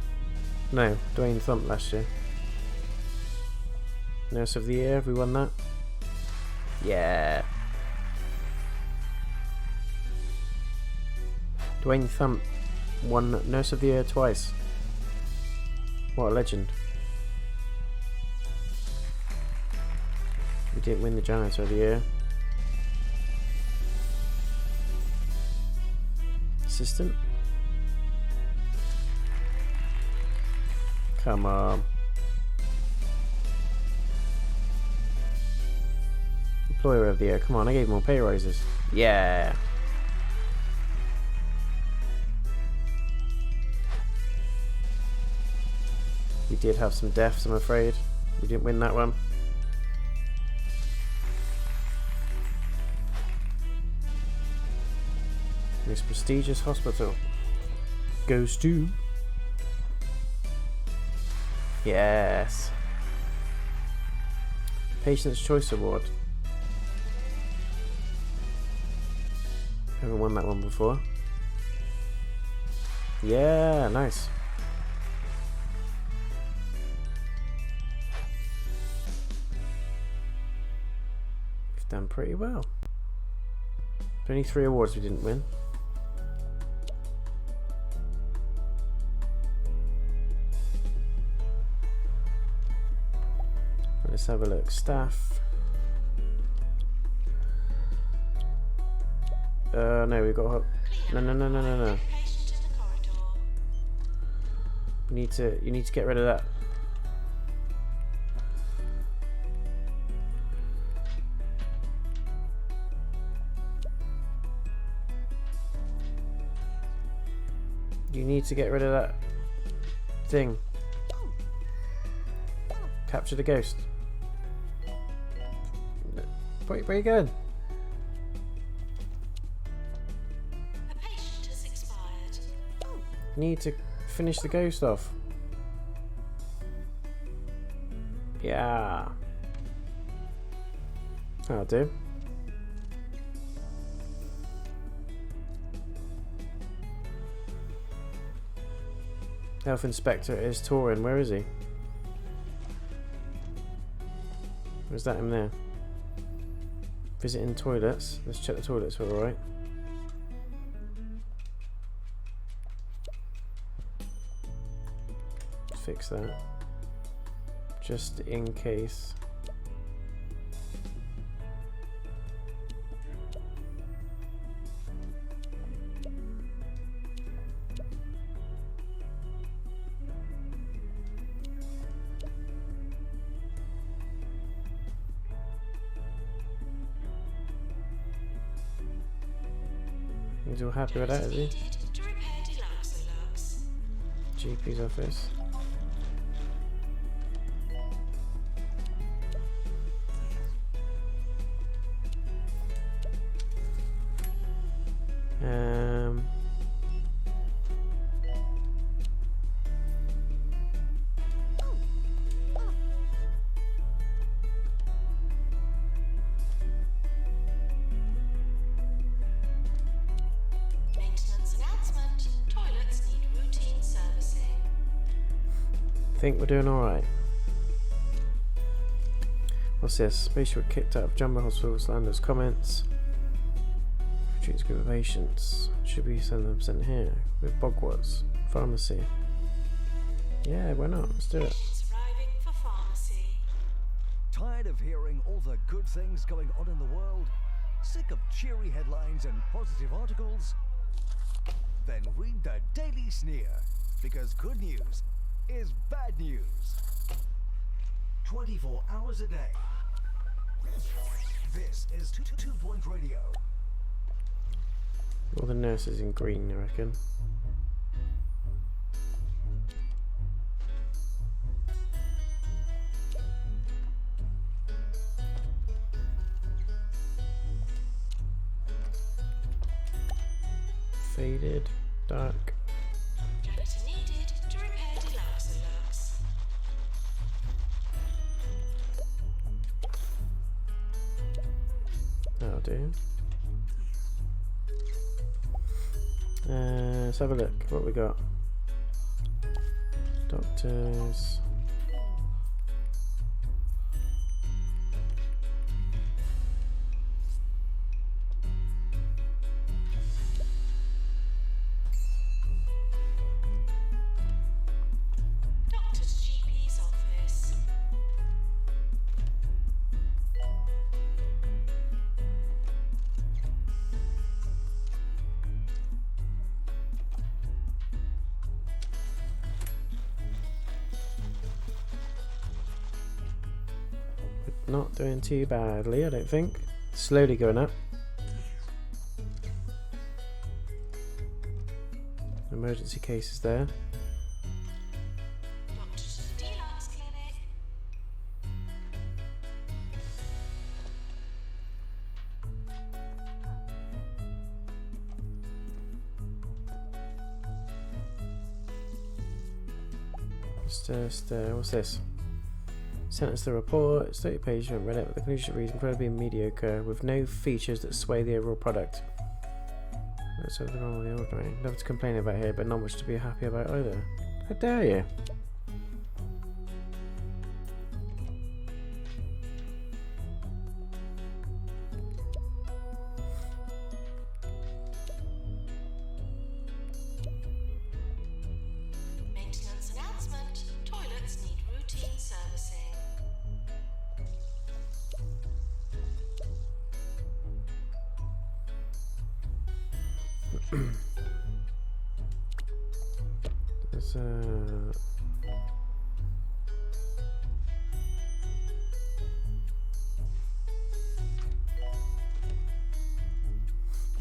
No, Dwayne Thump last year. Nurse of the Year, have we won that? Yeah. Dwayne Thump won Nurse of the Year twice. What a legend. We didn't win the Janitor of the Year. Assistant? Come on. Employer of the Year. Come on, I gave him all pay rises. Yeah. We did have some deaths, I'm afraid. We didn't win that one. Most prestigious hospital goes to... Yes. Patient's Choice Award. Haven't won that one before. Yeah, nice. We've done pretty well. Only 3 awards we didn't win. Let's have a look. Staff. No, we've got... No. Patient in the corridor. You need to get rid of that. You need to get rid of that thing. Capture the ghost. Where are you going? A patient has expired. You need to finish the ghost off. Yeah. That'll do. Health Inspector is touring. Where is he? Was that him there? Visiting toilets. Let's check the toilets are alright. Fix that. Just in case. He's all happy with that, is he? Needed to repair deluxe. GP's office. Maintenance announcement. Toilets need routine servicing. Think we're doing alright. What's this? Patient kicked out of Jumbo Hospital. Slanders comments. Treats group of patients. Should we send them sent here? With Bogwarts. Pharmacy. Yeah, why not? Let's do it. Patients arriving for pharmacy. Tired of hearing all the good things going on in the world? Sick of cheery headlines and positive articles? Then read the Daily Sneer, because good news is bad news. 24 hours a day. This is 2 Point Radio. All the nurses in green, I reckon. Faded, dark. Janitor needed to repair deluxe alerts. That'll do. Let's have a look. What we got? Doctors. Doctor's GP's office. Not doing too badly, I don't think. Slowly going up. Emergency cases there. Doctor's deluxe clinic. What's this? Sent us the report. It's 30 pages. Read it. But the conclusion reads incredibly mediocre, with no features that sway the overall product. That's something wrong with the ordinary. Nothing to complain about here, but not much to be happy about either. How dare you? Maintenance announcement. Toilets need routine servicing. There's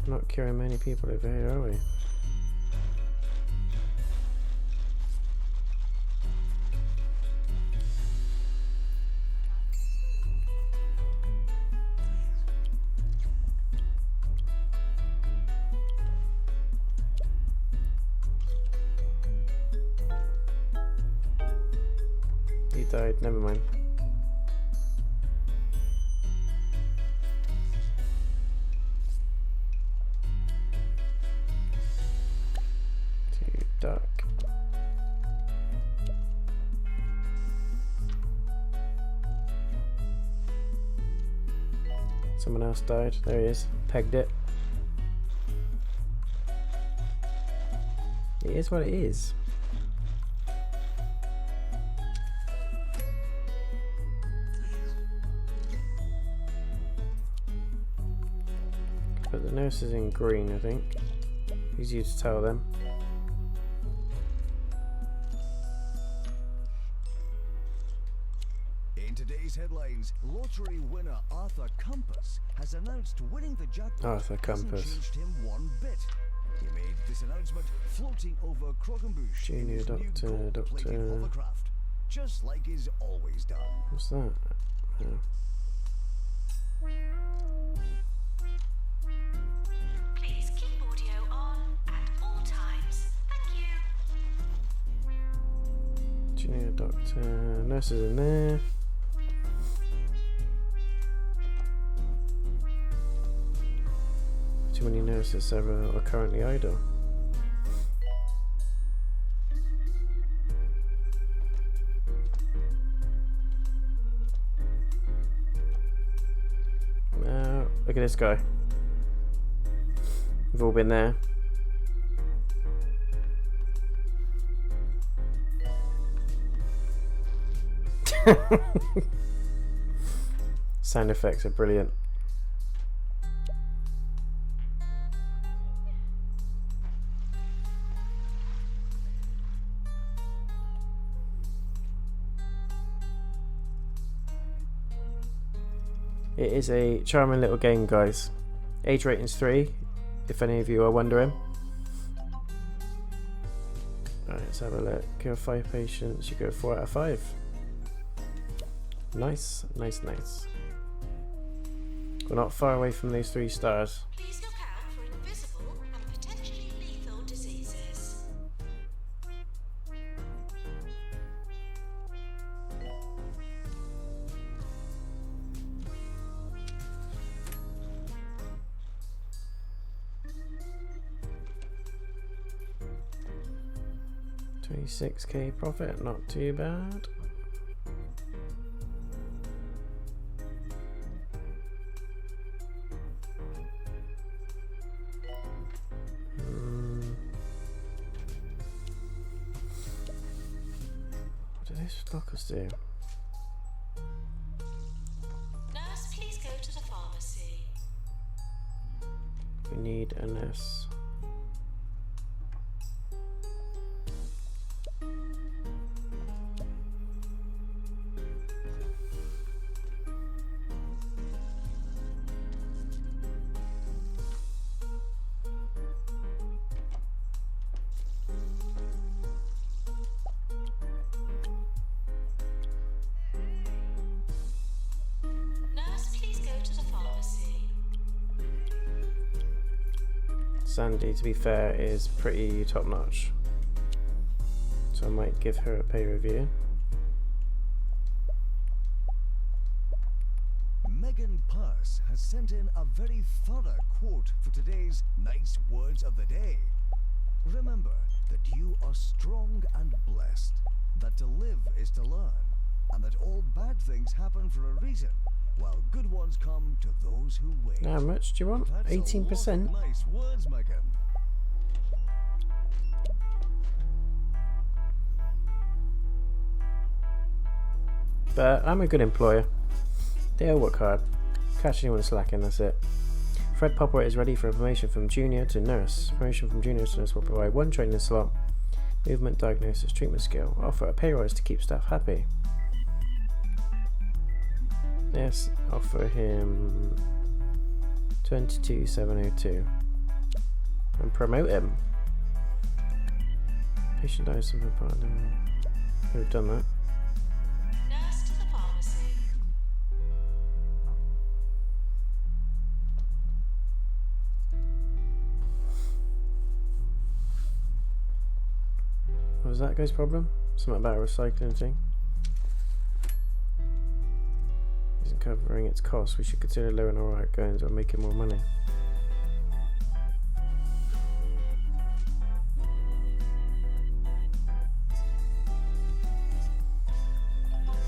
not curing many people over here, are we? He died, never mind. Too dark. Someone else died. There he is. Pegged it. It is what it is. But the nurse is in green, I think. Easy to tell them. In today's headlines, lottery winner Arthur Compass has announced winning the jackpot Arthur hasn't Compass. changed him one bit. He made this announcement floating over Crogenbush in Junior his new Doctor, gold-plated Doctor. hovercraft, just like he's always done. What's that? Oh. Please keep audio on at all times. Thank you. Junior Doctor. Nurses in there. Too many nurses several are currently idle. Now, look at this guy. We've all been there. Sound effects are brilliant. It is a charming little game, guys. Age rating's 3, if any of you are wondering. Alright, let's have a look. Kill 5 patients, you go 4 out of 5. Nice, nice, nice. We're not far away from those 3 stars. Please look out for invisible and potentially lethal diseases. $26k profit, not too bad. What do these lockers do? Nurse, please go to the pharmacy. We need a nurse. Nurse, please go to the pharmacy. Sandy, to be fair, is pretty top notch. So I might give her a pay review. Megan Purse has sent in a very thorough quote for today's nice words of the day. Remember that you are strong and blessed, that to live is to learn, and that all bad things happen for a reason, while good ones come to those who wait. How much do you want? That's a lot of 18%? nice words, Megan. But I'm a good employer. They all work hard. Catch anyone slacking, that's it. Fred Popper is ready for a promotion from junior to nurse. Promotion from junior to nurse will provide 1 training slot, movement, diagnosis, treatment skill. Offer a pay rise to keep staff happy. Yes, offer him 22,702 and promote him. Patient dies from her partner. We've done that. Nurse to the pharmacy. What was that guy's problem? Something about a recycling thing. Isn't covering its costs. We should consider lowering our outgoings or making more money.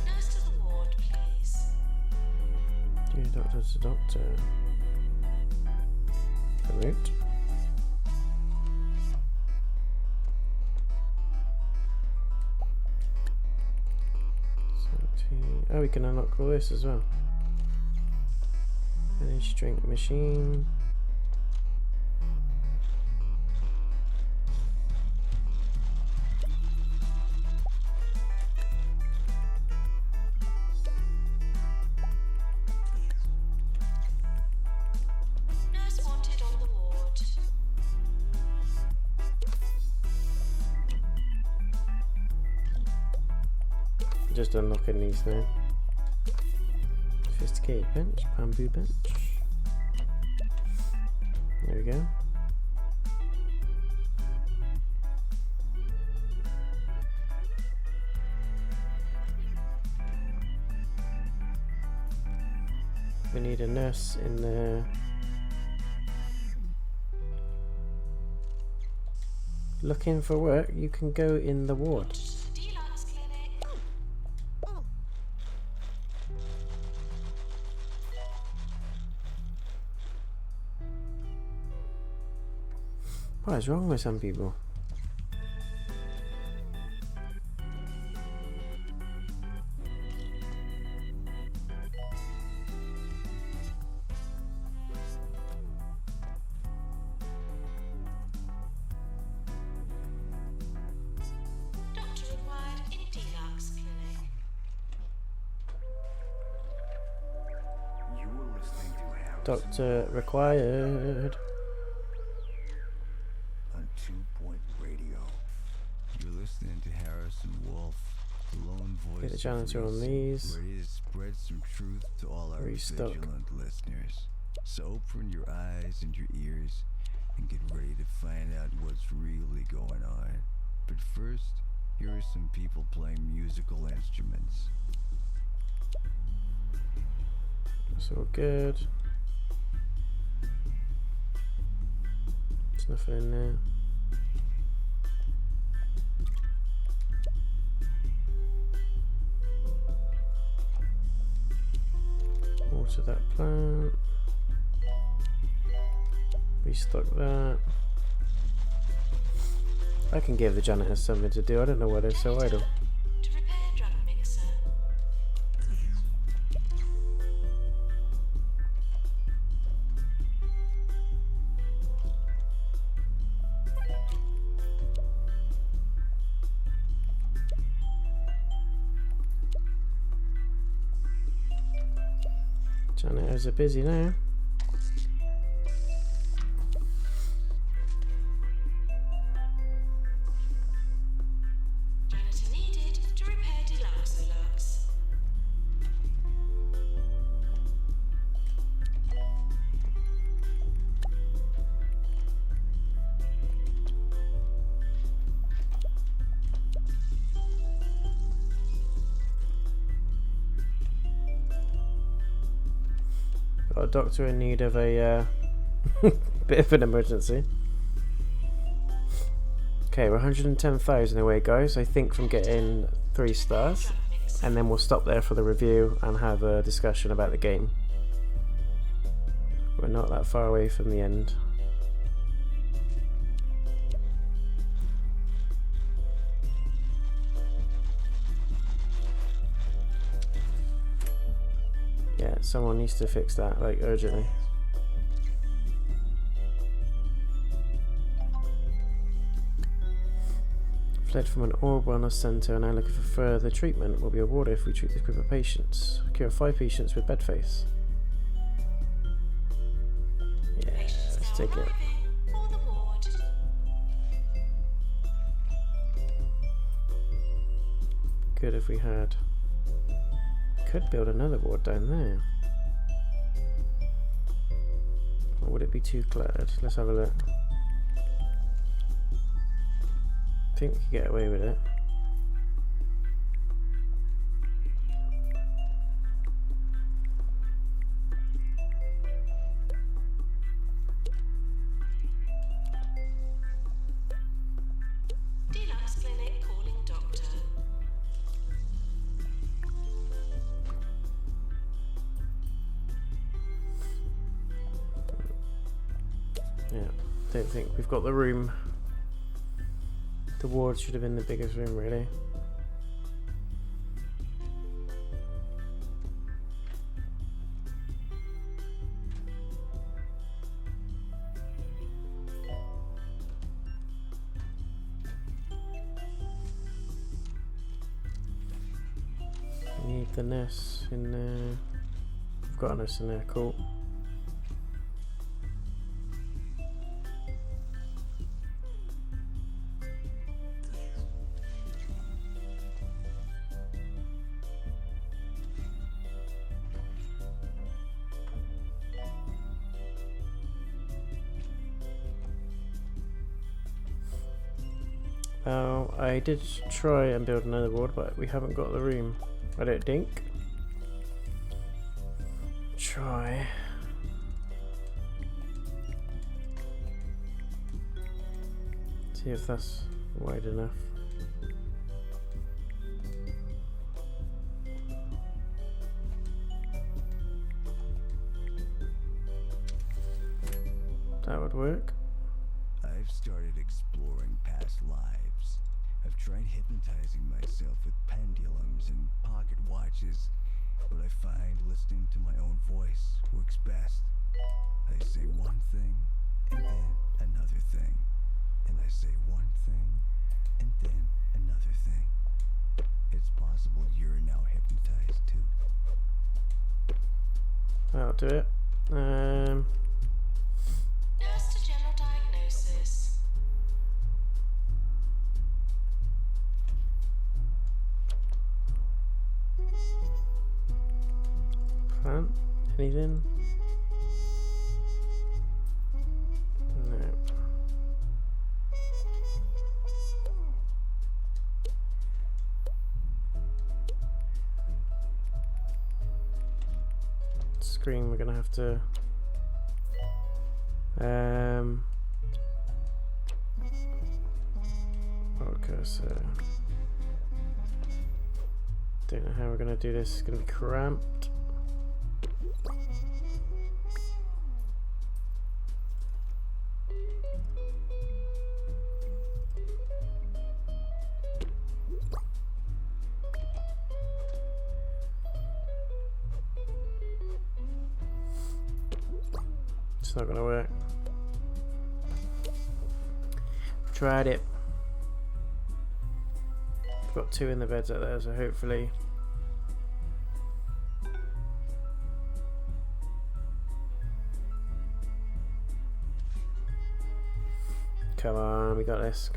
Nurse to the ward, please. Yeah, doctor to doctor. Promote. Oh, we can unlock all this as well. Energy drink machine. Nurse wanted on the ward. Just unlocking these now. Sophisticated bench, bamboo bench. There we go. We need a nurse in there. Looking for work, you can go in the ward. Deluxe Clinic. What is wrong with some people? Doctor required in Deluxe Clinic. You were listening to Harrison Doctor required. on 2 Point Radio. You're listening to Harrison Wolf, the lone voice Get the of janitor on reason, these. ready to spread some truth to all our Restock. vigilant listeners. So open your eyes and your ears and get ready to find out what's really going on. But first, here are some people playing musical instruments. That's all good. There's nothing in there. Water that plant. Restock that. I can give the janitors something to do. I don't know why they're so idle. To repair drug mixer. Janitors are busy now. Janitor needed to repair Deluxe. Got a doctor in need of a bit of an emergency. Okay, we're 110,000 away, guys. I think from getting 3 stars, Drug mixer. and then we'll stop there for the review and have a discussion about the game. We're not that far away from the end. Yeah, someone needs to fix that, like, urgently. Fled from an orb wellness centre and now looking for further treatment. Will be awarded if we treat this group of patients. Cure 5 patients with bed face. Yeah, Patients let's now take it. arriving for the ward. Good if we had. Could build another ward down there. Or would it be too cluttered? Let's have a look. I think we could get away with it. Deluxe Clinic calling doctor. Yeah, don't think we've got the room. The ward should have been the biggest room, really. We need the nurse in there. We've got a nurse in there, cool. Oh, I did try and build another board, but we haven't got the room. I don't think. Try. See if that's wide enough. That would work. I've started exploring past lives. I've tried hypnotizing myself with pendulums and pocket watches, but I find listening to my own voice works best. I say one thing, and then another thing. And I say one thing, and then another thing. It's possible you're now hypnotized too. That'll do it. Nurse to general diagnosis. Plant? Anything? No. Screen, we're gonna have to okay, so don't know how we're gonna do this. It's gonna be cramped. It's not gonna work. Tried it. I've got two in the beds out there, so hopefully. Come on, we got this.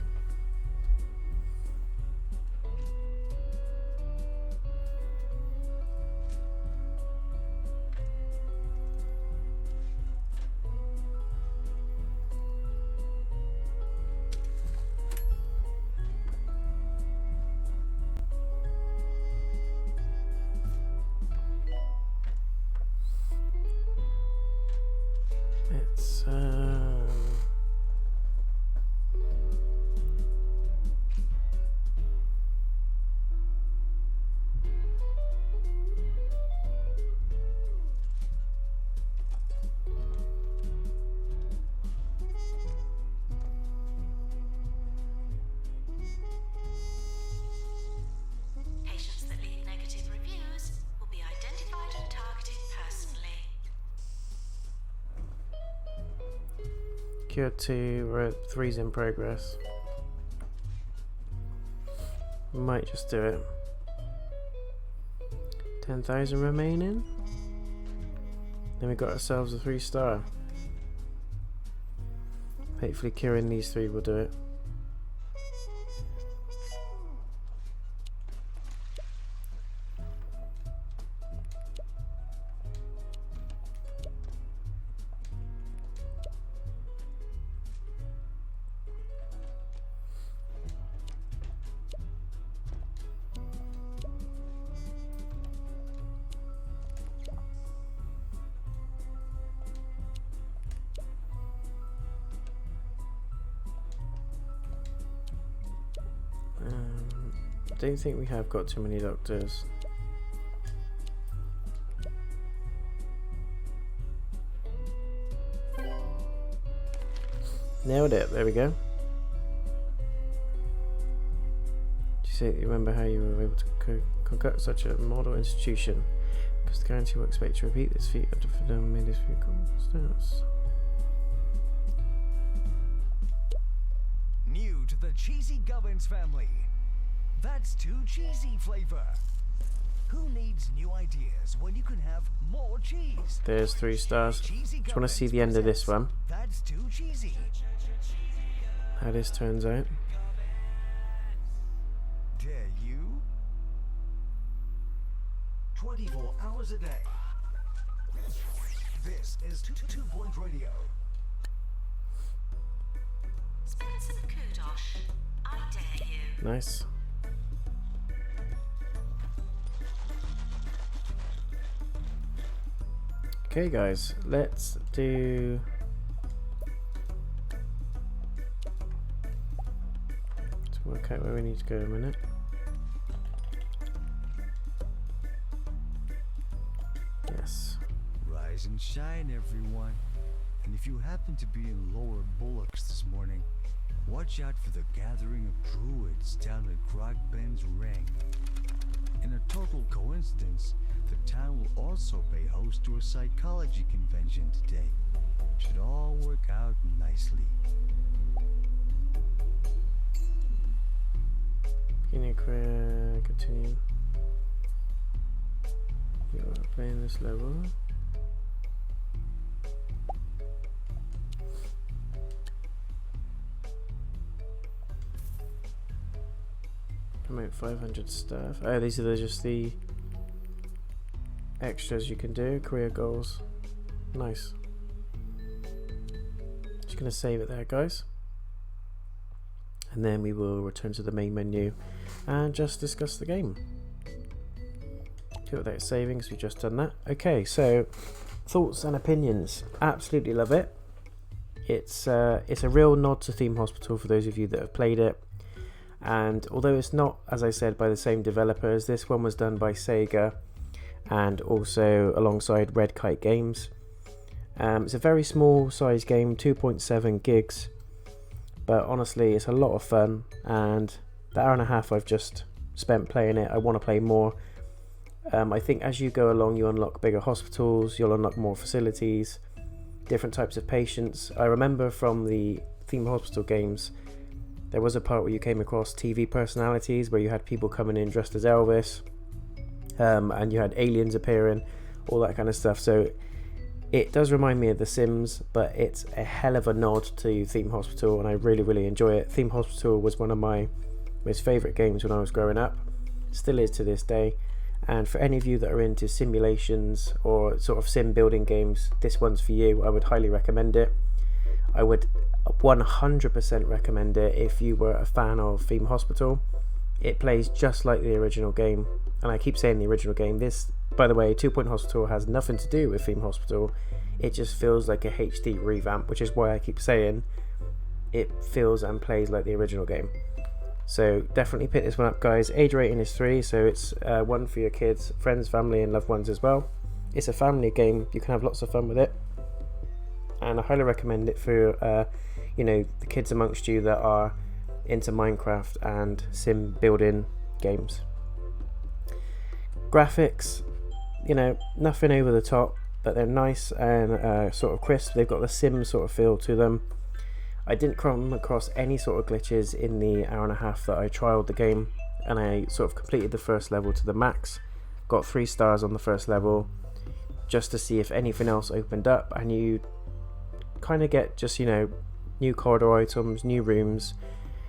It's Patients that leave negative reviews will be identified and targeted personally. Cure 2, we're at 3's in progress. Might just do it. 10,000 remaining. Then we got ourselves a 3-star. Hopefully curing these 3 will do it. I don't think we have got too many doctors. Nailed it, there we go. Did you remember how you were able to conduct such a model institution? Because the guarantee will expect to repeat this feat after Fidel made this vehicle stance. New to the Cheesy Gubbins family. That's too cheesy flavor. Who needs new ideas when you can have more cheese? There's 3 stars. Cheesy Just want to see the end of this presents one. That's too cheesy. How this turns out. Dare you? 24 hours a day. This is 2 Point Radio. Spend some kudosh. I dare you. Nice. Okay guys, let's do... Let's work out where we need to go in a minute. Yes. Rise and shine, everyone. And if you happen to be in Lower Bullocks this morning, watch out for the gathering of druids down at Grogben's Ring. In a total coincidence, the town will also pay host to a psychology convention today. Should all work out nicely. Beginning career, continue. You are playing this level. Promote 500 staff. Oh, these are just the extras you can do. Career goals. Nice. Just gonna save it there, guys. And then we will return to the main menu and just discuss the game. Do it without saving, because we've just done that. Okay, so thoughts and opinions. Absolutely love it. It's a real nod to Theme Hospital for those of you that have played it. And although it's not, as I said, by the same developers, this one was done by SEGA and also alongside Red Kite Games. It's a very small size game, 2.7 gigs, but honestly it's a lot of fun, and the hour and a half I've just spent playing it, I want to play more. I think as you go along you unlock bigger hospitals, you'll unlock more facilities, different types of patients. I remember from the Theme Hospital games there was a part where you came across TV personalities, where you had people coming in dressed as Elvis, and you had aliens appearing, all that kind of stuff. So it does remind me of The Sims, but it's a hell of a nod to Theme Hospital, and I really enjoy it. Theme Hospital was one of my most favourite games when I was growing up, still is to this day. And for any of you that are into simulations or sort of sim building games, this one's for you. I would highly recommend it. I would 100% recommend it if you were a fan of Theme Hospital. It plays just like the original game, and I keep saying the original game. This, by the way, 2 Point Hospital has nothing to do with Theme Hospital. It just feels like a HD revamp, which is why I keep saying it feels and plays like the original game. So definitely pick this one up, guys. Age rating is 3, so it's one for your kids, friends, family and loved ones as well. It's a family game, you can have lots of fun with it, and I highly recommend it for the kids amongst you that are into Minecraft and sim building games. Graphics, nothing over the top, but they're nice and sort of crisp. They've got the sim sort of feel to them. I didn't come across any sort of glitches in the hour and a half that I trialed the game, and I sort of completed the first level to the max. Got 3 stars on the first level just to see if anything else opened up, and you kind of get just new corridor items, new rooms.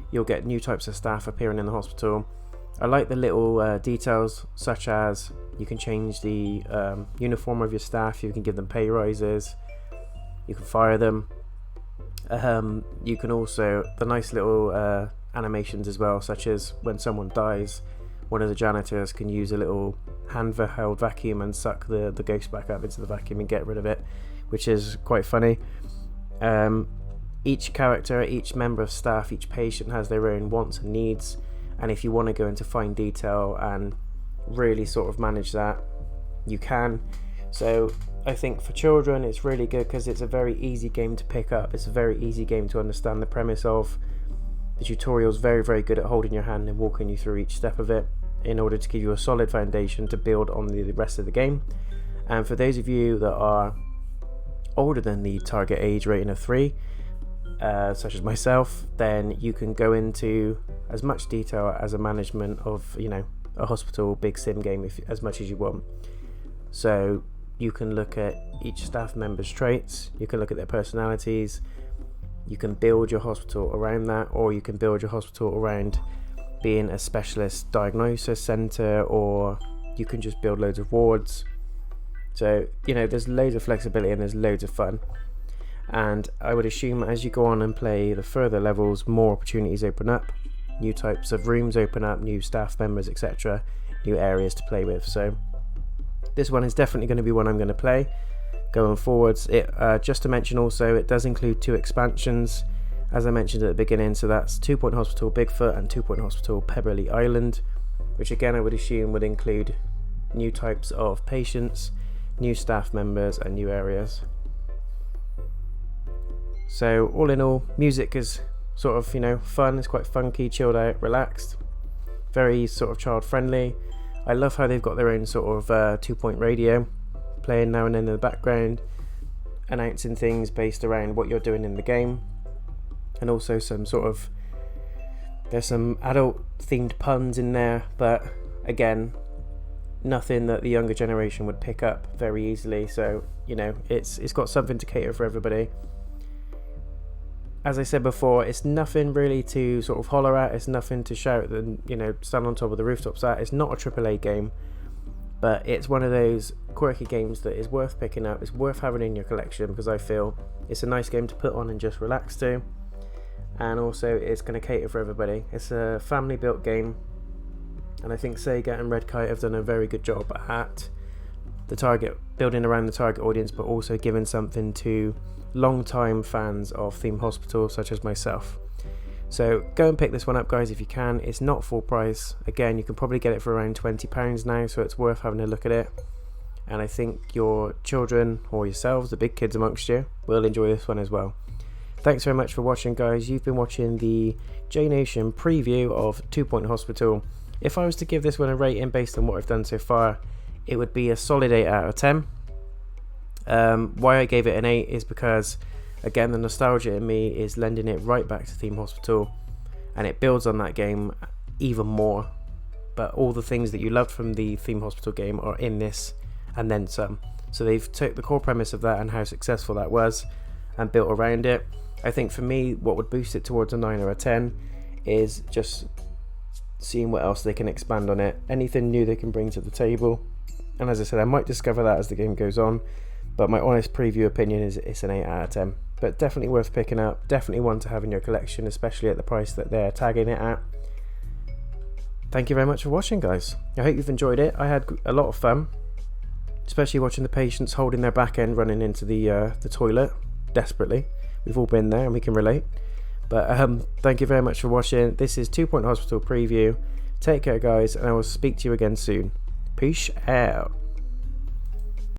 You'll get new types of staff appearing in the hospital. I like the little details, such as you can change the uniform of your staff, you can give them pay rises, you can fire them. You can also, the nice little animations as well, such as when someone dies, one of the janitors can use a little hand-held vacuum and suck the ghost back up into the vacuum and get rid of it, which is quite funny. Each character, each member of staff, each patient has their own wants and needs, and if you want to go into fine detail and really sort of manage that, you can. So I think for children it's really good because it's a very easy game to pick up. It's a very easy game to understand the premise of. The tutorial's very good at holding your hand and walking you through each step of it in order to give you a solid foundation to build on the rest of the game. And for those of you that are older than the target age rating of 3, such as myself, then you can go into as much detail as a management of a hospital big sim game as much as you want. So you can look at each staff member's traits, you can look at their personalities, you can build your hospital around that, or you can build your hospital around being a specialist diagnosis centre, or you can just build loads of wards. So there's loads of flexibility and there's loads of fun, and I would assume as you go on and play the further levels, more opportunities open up. new types of rooms open up, new staff members, etc., new areas to play with. So this one is definitely going to be one I'm going to play going forwards. Just to mention also, it does include 2 expansions, as I mentioned at the beginning. So that's 2 Point Hospital Bigfoot and 2 Point Hospital Pebbly Island, which again I would assume would include new types of patients, new staff members, and new areas. So all in all, music is sort of, you know, fun. It's quite funky, chilled out, relaxed, very sort of child friendly. I love how they've got their own sort of 2-point radio playing now and then in the background, announcing things based around what you're doing in the game, and also some sort of, there's some adult themed puns in there, but again, nothing that the younger generation would pick up very easily. So, you know, it's got something to cater for everybody. As I said before, it's nothing really to sort of holler at, it's nothing to shout and, you know, stand on top of the rooftops at. It's not a AAA game, but it's one of those quirky games that is worth picking up. It's worth having in your collection, because I feel it's a nice game to put on and just relax to, and also it's going to cater for everybody. It's a family built game, and I think Sega and Red Kite have done a very good job at building around the target audience, but also giving something to long-time fans of Theme Hospital such as myself. So go and pick this one up, guys, if you can. It's not full price. Again, you can probably get it for around £20 now, so it's worth having a look at it. And I think your children or yourselves, the big kids amongst you, will enjoy this one as well. Thanks very much for watching, guys. You've been watching the JayNotion preview of 2 Point Hospital. If I was to give this one a rating based on what I've done so far, it would be a solid 8 out of 10. Why I gave it an 8 is because, again, the nostalgia in me is lending it right back to Theme Hospital, and it builds on that game even more. But all the things that you loved from the Theme Hospital game are in this, and then some. So they've took the core premise of that and how successful that was and built around it. I think for me, what would boost it towards a 9 or a 10 is just seeing what else they can expand on it, anything new they can bring to the table. And as I said, I might discover that as the game goes on, but my honest preview opinion is it's an 8 out of 10. But definitely worth picking up, definitely one to have in your collection, especially at the price that they're tagging it at. Thank you very much for watching, guys. I hope you've enjoyed it. I had a lot of fun, especially watching the patients holding their back end running into the toilet desperately. We've all been there and we can relate. But thank you very much for watching. This is 2 Point Hospital preview. Take care, guys, and I will speak to you again soon. Peace out.